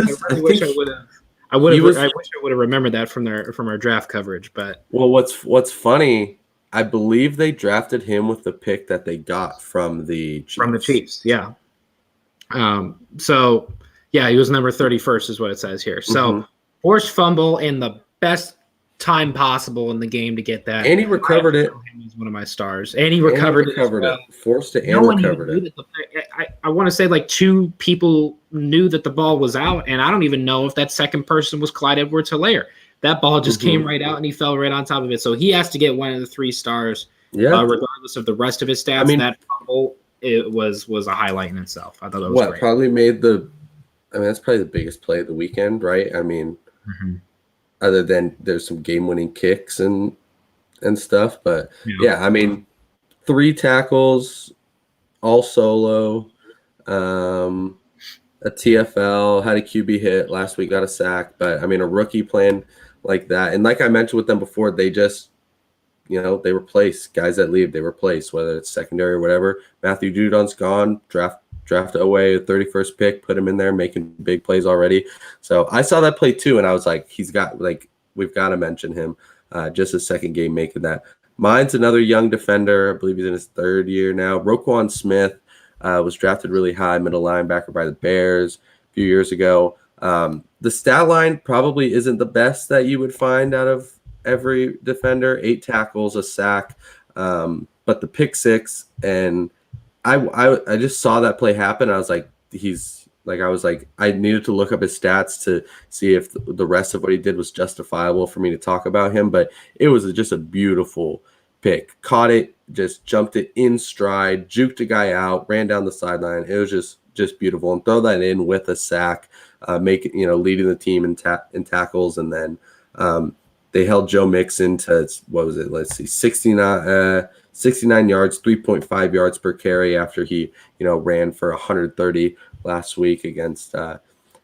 I would have remembered that from our draft coverage. But what's funny, I believe they drafted him with the pick that they got from the Chiefs. From the Chiefs, yeah. So yeah, he was number 31st, is what it says here. So forced fumble in the best time possible in the game to get that, and he recovered it. He's one of my stars, and he recovered it. Forced it and recovered it. I want to say like 2 people knew that the ball was out, and I don't even know if that second person was Clyde Edwards-Helaire. That ball just came right out, and he fell right on top of it. So he has to get one of the 3 stars, regardless of the rest of his stats. I mean, that fumble was a highlight in itself. I thought that was great. Probably made that's probably the biggest play of the weekend, right? I mean, other than there's some game-winning kicks and stuff, but I mean, 3 tackles, all solo, a TFL, had a QB hit last week, got a sack, but I mean, a rookie playing like that, and like I mentioned with them before, they just, they replace guys that leave. They replace, whether it's secondary or whatever. Matthew Judon's gone. Draft away a 31st pick, put him in there, making big plays already. So I saw that play too, and I was like, we've got to mention him. Just his second game making that. Mine's another young defender. I believe he's in his 3rd year now. Roquan Smith was drafted really high, middle linebacker by the Bears a few years ago. The stat line probably isn't the best that you would find out of every defender. 8 tackles, a sack, but the pick 6, and I just saw that play happen. I was like, I needed to look up his stats to see if the rest of what he did was justifiable for me to talk about him. But it was just a beautiful pick. Caught it, just jumped it in stride, juked a guy out, ran down the sideline. It was just beautiful. And throw that in with a sack, leading the team in tackles. And then they held Joe Mixon to, 69 yards, 3.5 yards per carry after he, ran for 130 last week against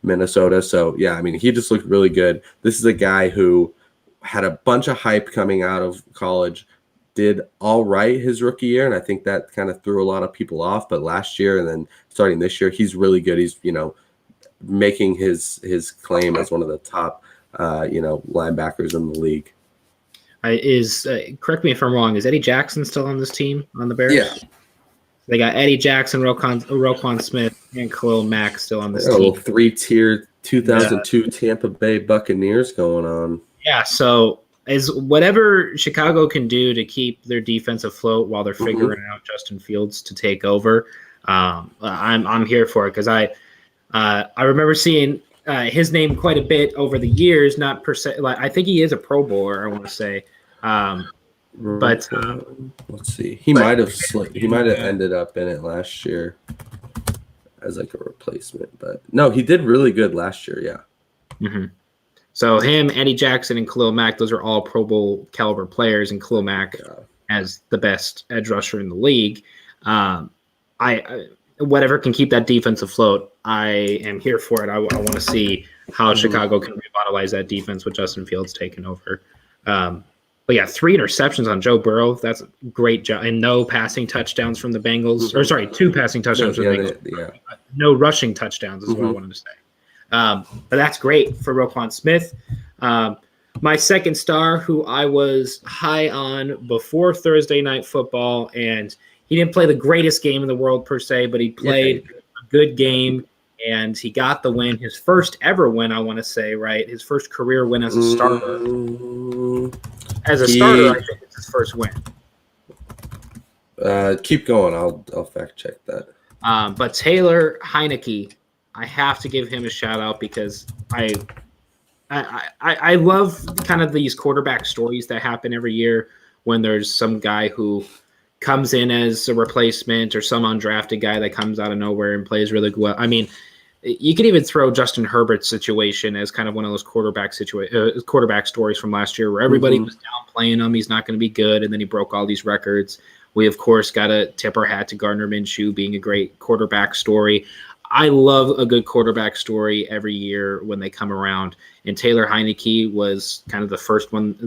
Minnesota. So, yeah, I mean, he just looked really good. This is a guy who had a bunch of hype coming out of college, did all right his rookie year, and I think that kind of threw a lot of people off. But last year and then starting this year, he's really good. He's, making his claim as one of the top, linebackers in the league. Correct me if I'm wrong, is Eddie Jackson still on this team, on the Bears? Yeah. They got Eddie Jackson, Roquan Smith, and Khalil Mack still on this team. A little 3-tier 2002 Tampa Bay Buccaneers going on. Yeah, so is whatever Chicago can do to keep their defense afloat while they're figuring out Justin Fields to take over. I'm here for it because I remember seeing his name quite a bit over the years. Not per se, like I think he is a Pro Bowler. I want to say, but let's see. He might have ended up in it last year as like a replacement, but no, he did really good last year. Yeah. Mm-hmm. So him, Eddie Jackson, and Khalil Mack, those are all Pro Bowl caliber players, and Khalil Mack as the best edge rusher in the league. I whatever can keep that defense afloat, I am here for it. I want to see how Chicago can revitalize that defense with Justin Fields taking over. But yeah, 3 interceptions on Joe Burrow. That's a great job. And no passing touchdowns from the Bengals. Or sorry, 2 passing touchdowns from the Bengals. No rushing touchdowns is what I wanted to say. But that's great for Roquan Smith. My second star, who I was high on before Thursday Night Football, and he didn't play the greatest game in the world per se, but he played a good game, and he got the win. His first ever win, I want to say, right? His first career win as a starter. As a starter, I think it's his first win. Keep going. I'll fact check that. But Taylor Heineke, I have to give him a shout out because I love kind of these quarterback stories that happen every year when there's some guy who comes in as a replacement or some undrafted guy that comes out of nowhere and plays really well. I mean, you could even throw Justin Herbert's situation as kind of one of those quarterback stories from last year where everybody was downplaying him. He's not going to be good. And then he broke all these records. We, of course, got to tip our hat to Gardner Minshew being a great quarterback story. I love a good quarterback story every year when they come around. And Taylor Heineke was kind of the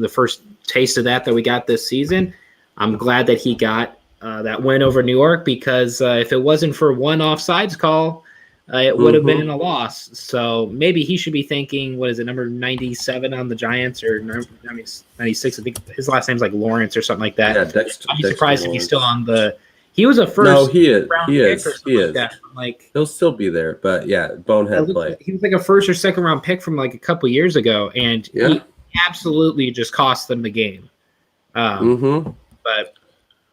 first taste of that we got this season. I'm glad that he got that win over New York because if it wasn't for one offsides call, it would have been a loss. So maybe he should be thinking, what is it, number 97 on the Giants or 96? I think his last name's like Lawrence or something like that. Yeah, I'd be surprised if he's still on the – he was a first round pick or something like that. Like, he'll still be there, but yeah, bonehead play. He was like a first or second round pick from like a couple years ago, and he absolutely just cost them the game. But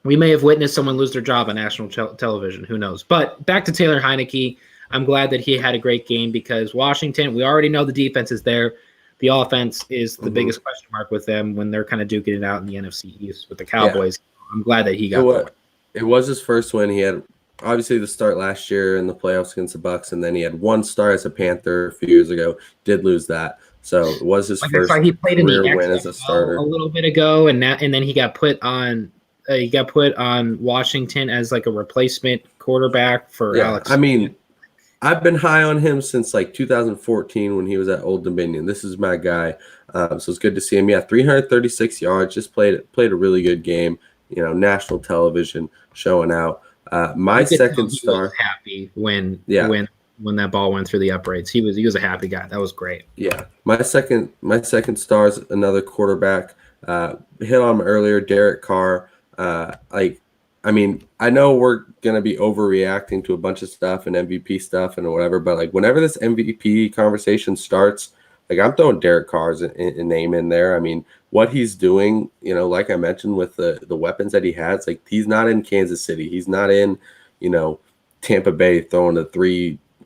we may have witnessed someone lose their job on national television. Who knows? But back to Taylor Heineke. I'm glad that he had a great game because Washington, we already know the defense is there. The offense is the biggest question mark with them when they're kind of duking it out in the NFC East with the Cowboys. Yeah. I'm glad that he got that. It was his first win. He had obviously the start last year in the playoffs against the Bucs, and then he had one start as a Panther a few years ago. Did lose that. So it was his first he played in the win as a starter a little bit ago, and then he got put on Washington as like a replacement quarterback for Alex. I mean, I've been high on him since like 2014 when he was at Old Dominion. This is my guy. So it's good to see him. Yeah, 336 yards. Just played a really good game. You know, national television showing out. My second star. Was happy when that ball went through the uprights. He was a happy guy. That was great. Yeah, my second star is another quarterback. Hit on him earlier, Derek Carr. I mean, I know we're gonna be overreacting to a bunch of stuff and MVP stuff and whatever, but like whenever this MVP conversation starts, like I'm throwing Derek Carr's name in there. I mean, what he's doing, you know, like I mentioned with the weapons that he has, like he's not in Kansas City, he's not in, you know, Tampa Bay throwing the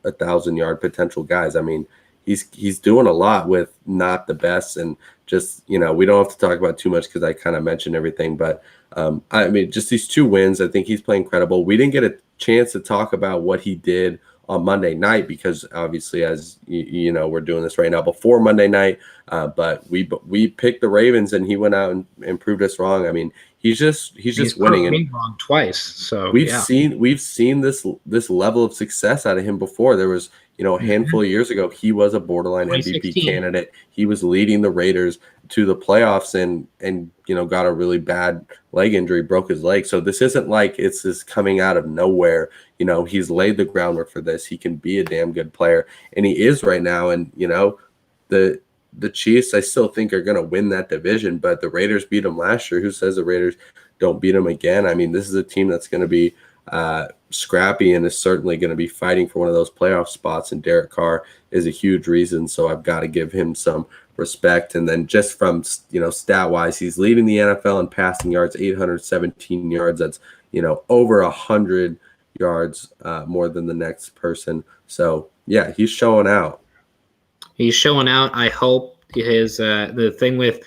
1,000-yard potential guys. I mean, he's doing a lot with not the best, and just, you know, we don't have to talk about too much because I kind of mentioned everything, but I mean, just these 2 wins, I think he's playing incredible. We didn't get a chance to talk about what he did on Monday night because obviously, as you know, we're doing this right now before Monday night. But we picked the Ravens and he went out and proved us wrong. I mean, he's just winning. And wrong twice. So we've seen this level of success out of him before. There was, you know, a handful of years ago, he was a borderline MVP candidate. He was leading the Raiders to the playoffs and you know, got a really bad leg injury, broke his leg. So this isn't like it's just coming out of nowhere. You know, he's laid the groundwork for this. He can be a damn good player, and he is right now. And you know, the Chiefs, I still think, are going to win that division, but the Raiders beat them last year. Who says the Raiders don't beat them again? I mean, this is a team that's going to be scrappy and is certainly going to be fighting for one of those playoff spots, and Derek Carr is a huge reason. So I've got to give him some respect. And then just from, stat wise, he's leading the NFL in passing yards, 817 yards. That's, over 100 yards more than the next person. So yeah, he's showing out. He's showing out. I hope his the thing with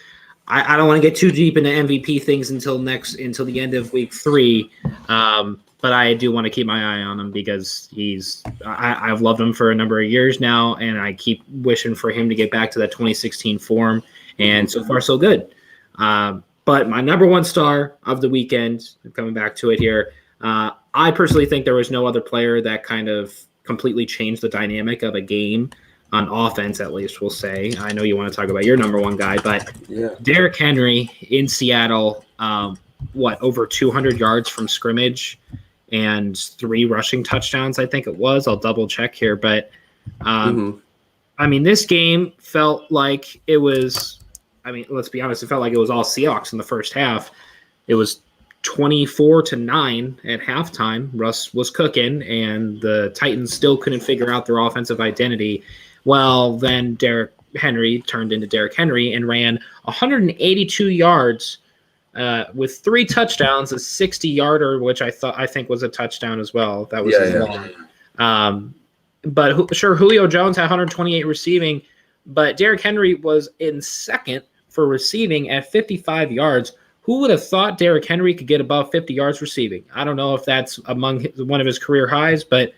I don't want to get too deep into MVP things until the end of week 3. But I do want to keep my eye on him because I've loved him for a number of years now, and I keep wishing for him to get back to that 2016 form. And so far, so good. But my number one star of the weekend, coming back to it here, I personally think there was no other player that kind of completely changed the dynamic of a game on offense, at least we'll say. I know you want to talk about your number one guy, but yeah. Derrick Henry in Seattle, over 200 yards from scrimmage and 3 rushing touchdowns, I think it was. I'll double check here. But, I mean, this game felt like it was – let's be honest, it felt like it was all Seahawks in the first half. It was 24-9 at halftime. Russ was cooking, and the Titans still couldn't figure out their offensive identity. Well, then Derrick Henry turned into Derrick Henry and ran 182 yards with 3 touchdowns, a 60-yarder, which I think was a touchdown as well. That was his long. But Julio Jones had 128 receiving, but Derrick Henry was in second for receiving at 55 yards. Who would have thought Derrick Henry could get above 50 yards receiving? I don't know if that's among one of his career highs, but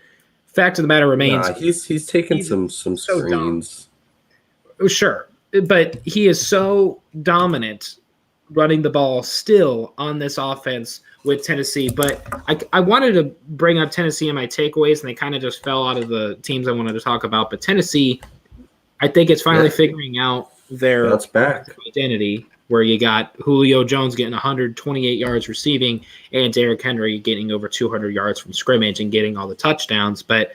fact of the matter remains, he's taken some screens. Sure, but he is so dominant running the ball still on this offense with Tennessee. But I wanted to bring up Tennessee in my takeaways, and they kind of just fell out of the teams I wanted to talk about. But Tennessee, I think it's finally figuring out their identity, where you got Julio Jones getting 128 yards receiving and Derrick Henry getting over 200 yards from scrimmage and getting all the touchdowns. But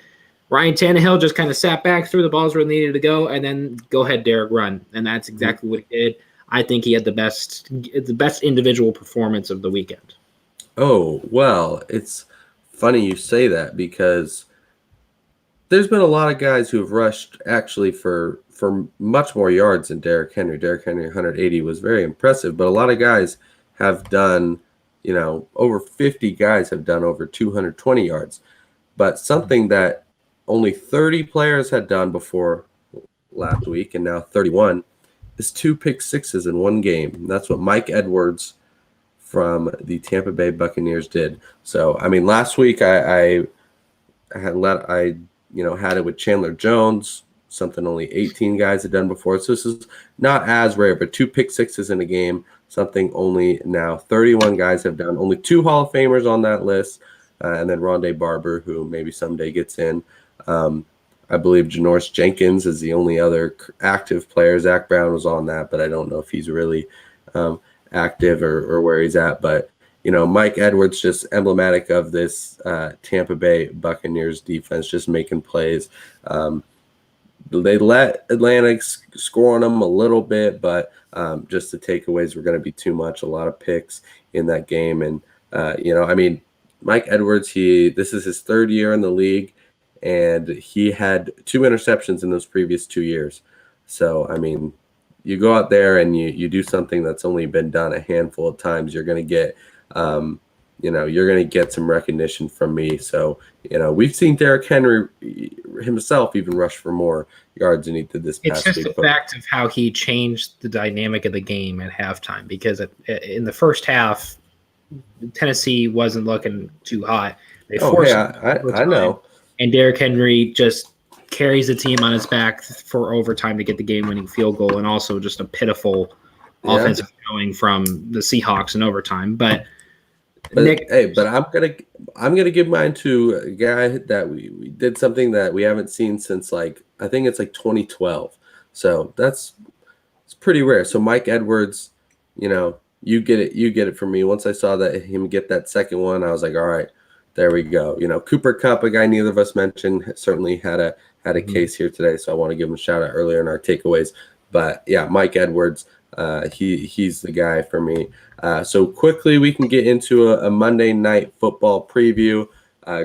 Ryan Tannehill just kind of sat back, threw the balls where it needed to go, and then go ahead, Derrick, run. And that's exactly what he did. I think he had the best individual performance of the weekend. Oh, well, it's funny you say that because there's been a lot of guys who have rushed actually for much more yards than Derrick Henry. Derrick Henry, 180 was very impressive, but a lot of guys have done, over 50 guys have done over 220 yards. But something that only 30 players had done before last week, and now 31, is 2 pick sixes in one game. And that's what Mike Edwards from the Tampa Bay Buccaneers did. So, last week I had it with Chandler Jones, something only 18 guys had done before. So this is not as rare, but 2 pick sixes in a game, something only now 31 guys have done. Only 2 Hall of Famers on that list, and then Rondé Barber, who maybe someday gets in. I believe Janoris Jenkins is the only other active player. Zach Brown was on that, but I don't know if he's really active or where he's at. But, Mike Edwards, just emblematic of this Tampa Bay Buccaneers defense, just making plays. They let Atlanta score on them a little bit, but just the takeaways were going to be too much. A lot of picks in that game. And, Mike Edwards, this is his 3rd year in the league, and he had 2 interceptions in those previous 2 years. So, you go out there and you do something that's only been done a handful of times, you're going to get you're going to get some recognition from me. So, we've seen Derrick Henry himself even rush for more yards than he did this past week. It's just the fact of how he changed the dynamic of the game at halftime, because in the first half, Tennessee wasn't looking too hot. They forced I know. And Derrick Henry just carries the team on his back for overtime to get the game-winning field goal, and also just a pitiful offensive showing from the Seahawks in overtime. But Nick, but I'm gonna give mine to a guy that we did something that we haven't seen since I think it's 2012. So it's pretty rare. So Mike Edwards, you get it from me. Once I saw him get that second one, I was like, all right, there we go. Cooper Kupp, a guy neither of us mentioned, certainly had a case here today. So I want to give him a shout out earlier in our takeaways. But yeah, Mike Edwards, he's the guy for me. So quickly we can get into a Monday Night Football preview.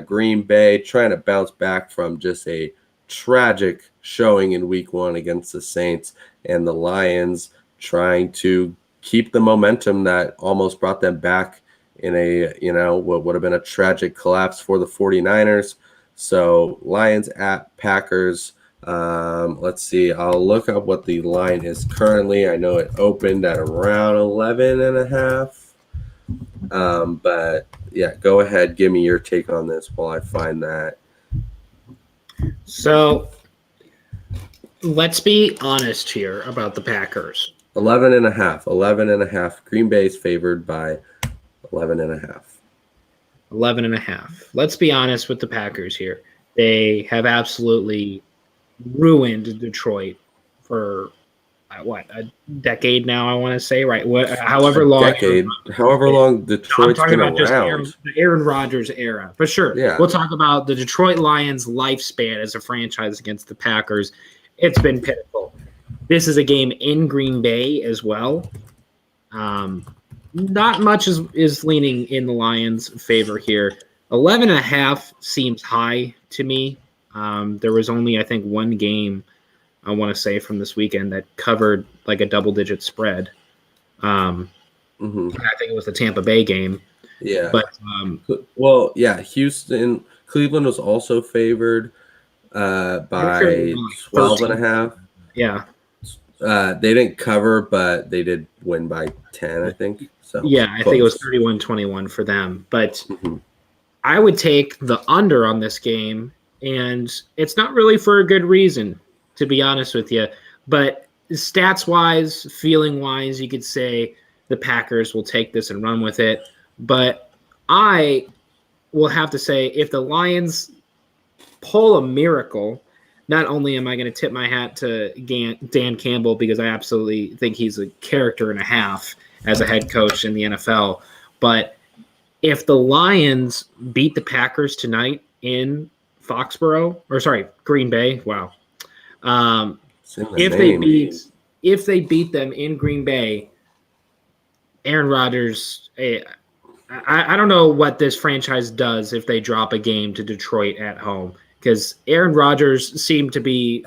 Green Bay trying to bounce back from just a tragic showing in week 1 against the Saints, and the Lions trying to keep the momentum that almost brought them back in a, what would have been a tragic collapse for the 49ers. So Lions at Packers. Let's see. I'll look up what the line is currently. I know it opened at around 11.5. But yeah, go ahead. Give me your take on this while I find that. So let's be honest here about the Packers. 11.5. Green Bay is favored by 11.5. 11.5. Let's be honest with the Packers here. They have absolutely ruined Detroit for a decade now, I want to say, right? However long. However long Detroit's been around. The Aaron Rodgers era. For sure. Yeah. We'll talk about the Detroit Lions' lifespan as a franchise against the Packers. It's been pitiful. This is a game in Green Bay as well. Not much is leaning in the Lions' favor here. 11.5 seems high to me. There was only, I think, one game, I want to say, from this weekend that covered like a double-digit spread. I think it was the Tampa Bay game. Yeah. But Cleveland was also favored by 12.5. Yeah. They didn't cover, but they did win by 10, I think. So yeah, I think it was 31-21 for them. But I would take the under on this game, and it's not really for a good reason, to be honest with you. But stats-wise, feeling-wise, you could say the Packers will take this and run with it. But I will have to say, if the Lions pull a miracle, not only am I going to tip my hat to Dan Campbell, because I absolutely think he's a character and a half as a head coach in the NFL, but if the Lions beat the Packers tonight in Green Bay, wow. If they beat them in Green Bay, Aaron Rodgers, I don't know what this franchise does if they drop a game to Detroit at home, because Aaron Rodgers seemed to be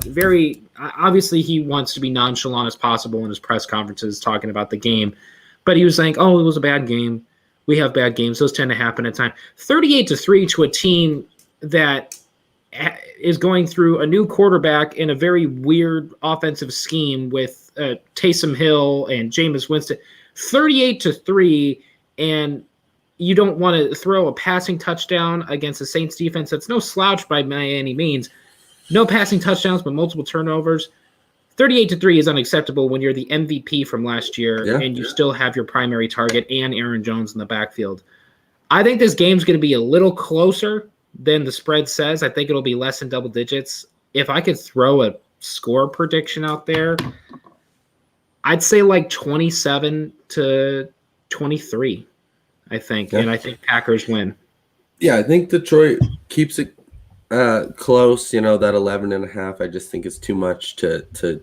obviously he wants to be nonchalant as possible in his press conferences talking about the game, but he was saying, oh, it was a bad game. We have bad games. Those tend to happen at times. 38-3 to a team that is going through a new quarterback in a very weird offensive scheme with Taysom Hill and Jameis Winston. 38-3, and you don't want to throw a passing touchdown against the Saints defense. That's no slouch by any means. No passing touchdowns, but multiple turnovers. 38-3 is unacceptable when you're the MVP from last year and you still have your primary target and Aaron Jones in the backfield. I think this game's going to be a little closer than the spread says. I think it'll be less than double digits. If I could throw a score prediction out there, I'd say like 27-23, I think. Yeah. And I think Packers win. Yeah, I think Detroit keeps it close, that 11.5. I just think it's too much to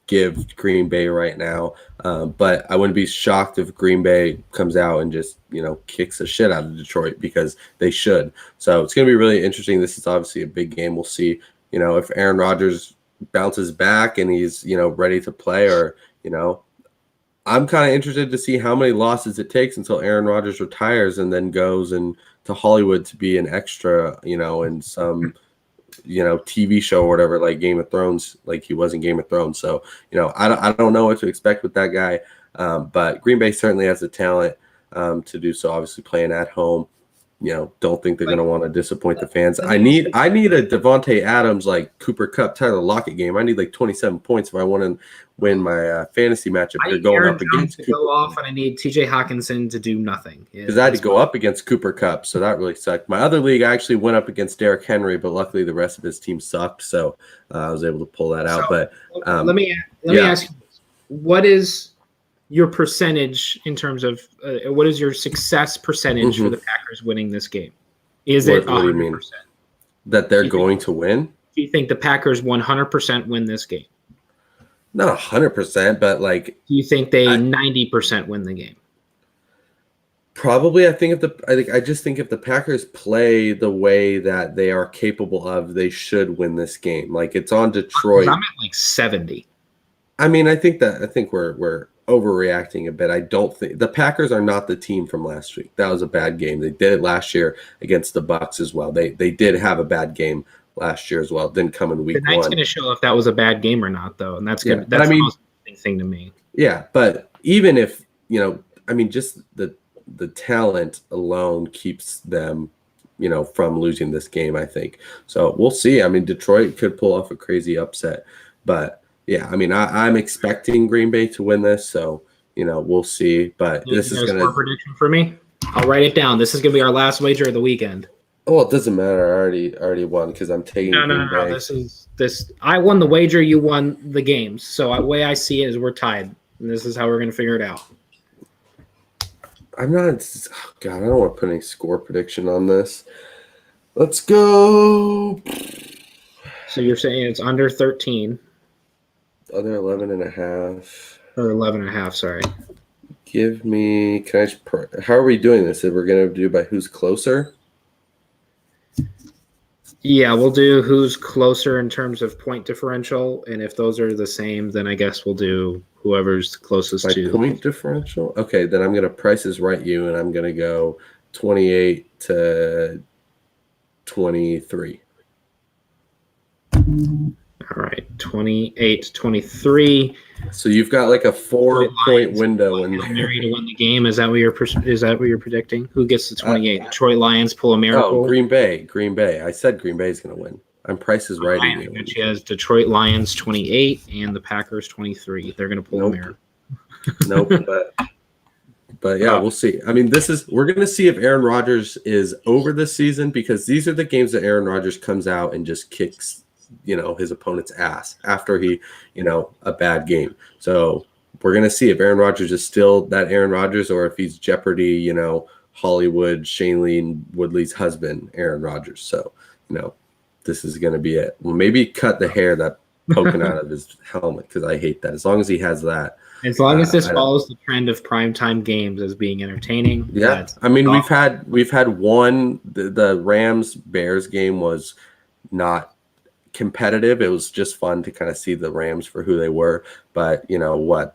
give Green Bay right now. But I wouldn't be shocked if Green Bay comes out and just, kicks the shit out of Detroit, because they should. So it's going to be really interesting. This is obviously a big game. We'll see, if Aaron Rodgers bounces back and he's, ready to play, or, I'm kind of interested to see how many losses it takes until Aaron Rodgers retires and then goes to Hollywood to be an extra, in some, TV show or whatever, like Game of Thrones, like he was in Game of Thrones. So, I don't know what to expect with that guy. But Green Bay certainly has the talent to do so, obviously playing at home. Don't think they're going to want to disappoint the fans. I need a Devontae Adams, like Cooper Kupp, Tyler Lockett game. I need like 27 points if I want to win my fantasy matchup. They're going up against Cooper. Go off, and I need TJ Hawkinson to do nothing. Because I had to go up against Cooper Kupp, so that really sucked. My other league, I actually went up against Derrick Henry, but luckily the rest of his team sucked, so I was able to pull that out. But let me ask you, what is your percentage in terms of what is your success percentage for the Packers winning this game? Is it 100%? What do you mean? That they're going to win? Do you think the Packers 100% win this game? Not 100%, but like. Do you think they 90% win the game? Probably, I just think if the Packers play the way that they are capable of, they should win this game. Like it's on 'Cause Detroit. I'm at like 70. I mean, I think we're overreacting a bit. I don't think the Packers are not the team from last week. That was a bad game. They did it last year against the Bucks as well. They did have a bad game last year as well. It didn't come in week Tonight's one. going to show if that was a bad game or not, though, and that's Yeah, good. but I That's the mean, most interesting thing to me. yeah, but even if I mean, just the talent alone keeps them, from losing this game. I think so. We'll see. I mean, Detroit could pull off a crazy upset, but yeah, I mean, I'm expecting Green Bay to win this, so we'll see. But You this is got a gonna. score prediction for me? I'll write it down. This is going to be our last wager of the weekend. Oh, it doesn't matter. I already won because I'm taking Green Bay. This. I won the wager. You won the games. So the way I see it is we're tied, and this is how we're going to figure it out. I'm not. Oh God, I don't want to put any score prediction on this. Let's go. So you're saying it's under 13 Under 11.5. or 11.5? Sorry. Give me. How are we doing this? If we're gonna do by who's closer? Yeah, we'll do who's closer in terms of point differential, and if those are the same, then I guess we'll do whoever's closest By to point differential? Okay, then I'm going to Price is Right you, and I'm going to go 28 to 23. All right, 28-23. So you've got like a 4-point window in there. Mary to win the game. Is that what you're predicting? Who gets the 28? Detroit Lions pull a miracle. Oh, Green Bay. I said Green Bay is going to win. I'm Price is Right you. She has Detroit Lions 28 and the Packers 23. They're going to pull a miracle. Nope, but yeah, we'll see. I mean, we're going to see if Aaron Rodgers is over this season, because these are the games that Aaron Rodgers comes out and just kicks, his opponent's ass after he, a bad game. So we're going to see if Aaron Rodgers is still that Aaron Rodgers, or if he's Jeopardy, Hollywood, Shailene Woodley's husband, Aaron Rodgers. So, this is going to be it. Well, maybe cut the hair that poking out of his helmet, because I hate that. As long as he has that. As long as this follows the trend of primetime games as being entertaining. Yeah, I mean, we've had one. The Rams-Bears game was not competitive. It was just fun to kind of see the Rams for who they were. But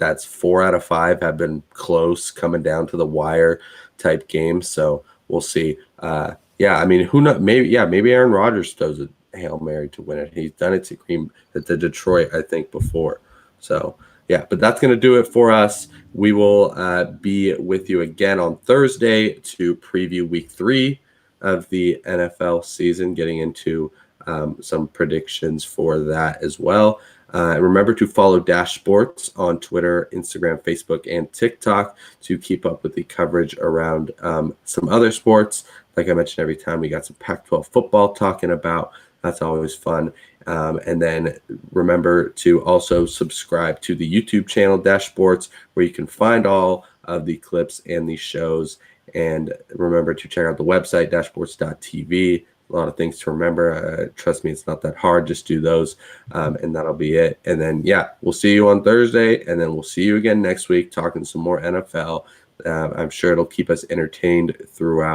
that's 4 out of 5 have been close, coming down to the wire type games. So we'll see. Yeah, I mean, who knows? Maybe Aaron Rodgers throws a Hail Mary to win it. He's done it to Detroit, I think, before. So. Yeah, but that's going to do it for us. We will be with you again on Thursday to preview week 3 of the NFL season, getting into some predictions for that as well. Remember to follow Dash Sports on Twitter, Instagram, Facebook, and TikTok to keep up with the coverage around some other sports. Like I mentioned, every time we got some Pac-12 football talking about. That's always fun. And then remember to also subscribe to the YouTube channel Dash Sports, where you can find all of the clips and the shows. And remember to check out the website, dashsports.tv. A lot of things to remember. Trust me, it's not that hard. Just do those, and that'll be it. And then, we'll see you on Thursday, and then we'll see you again next week talking some more NFL. I'm sure it'll keep us entertained throughout.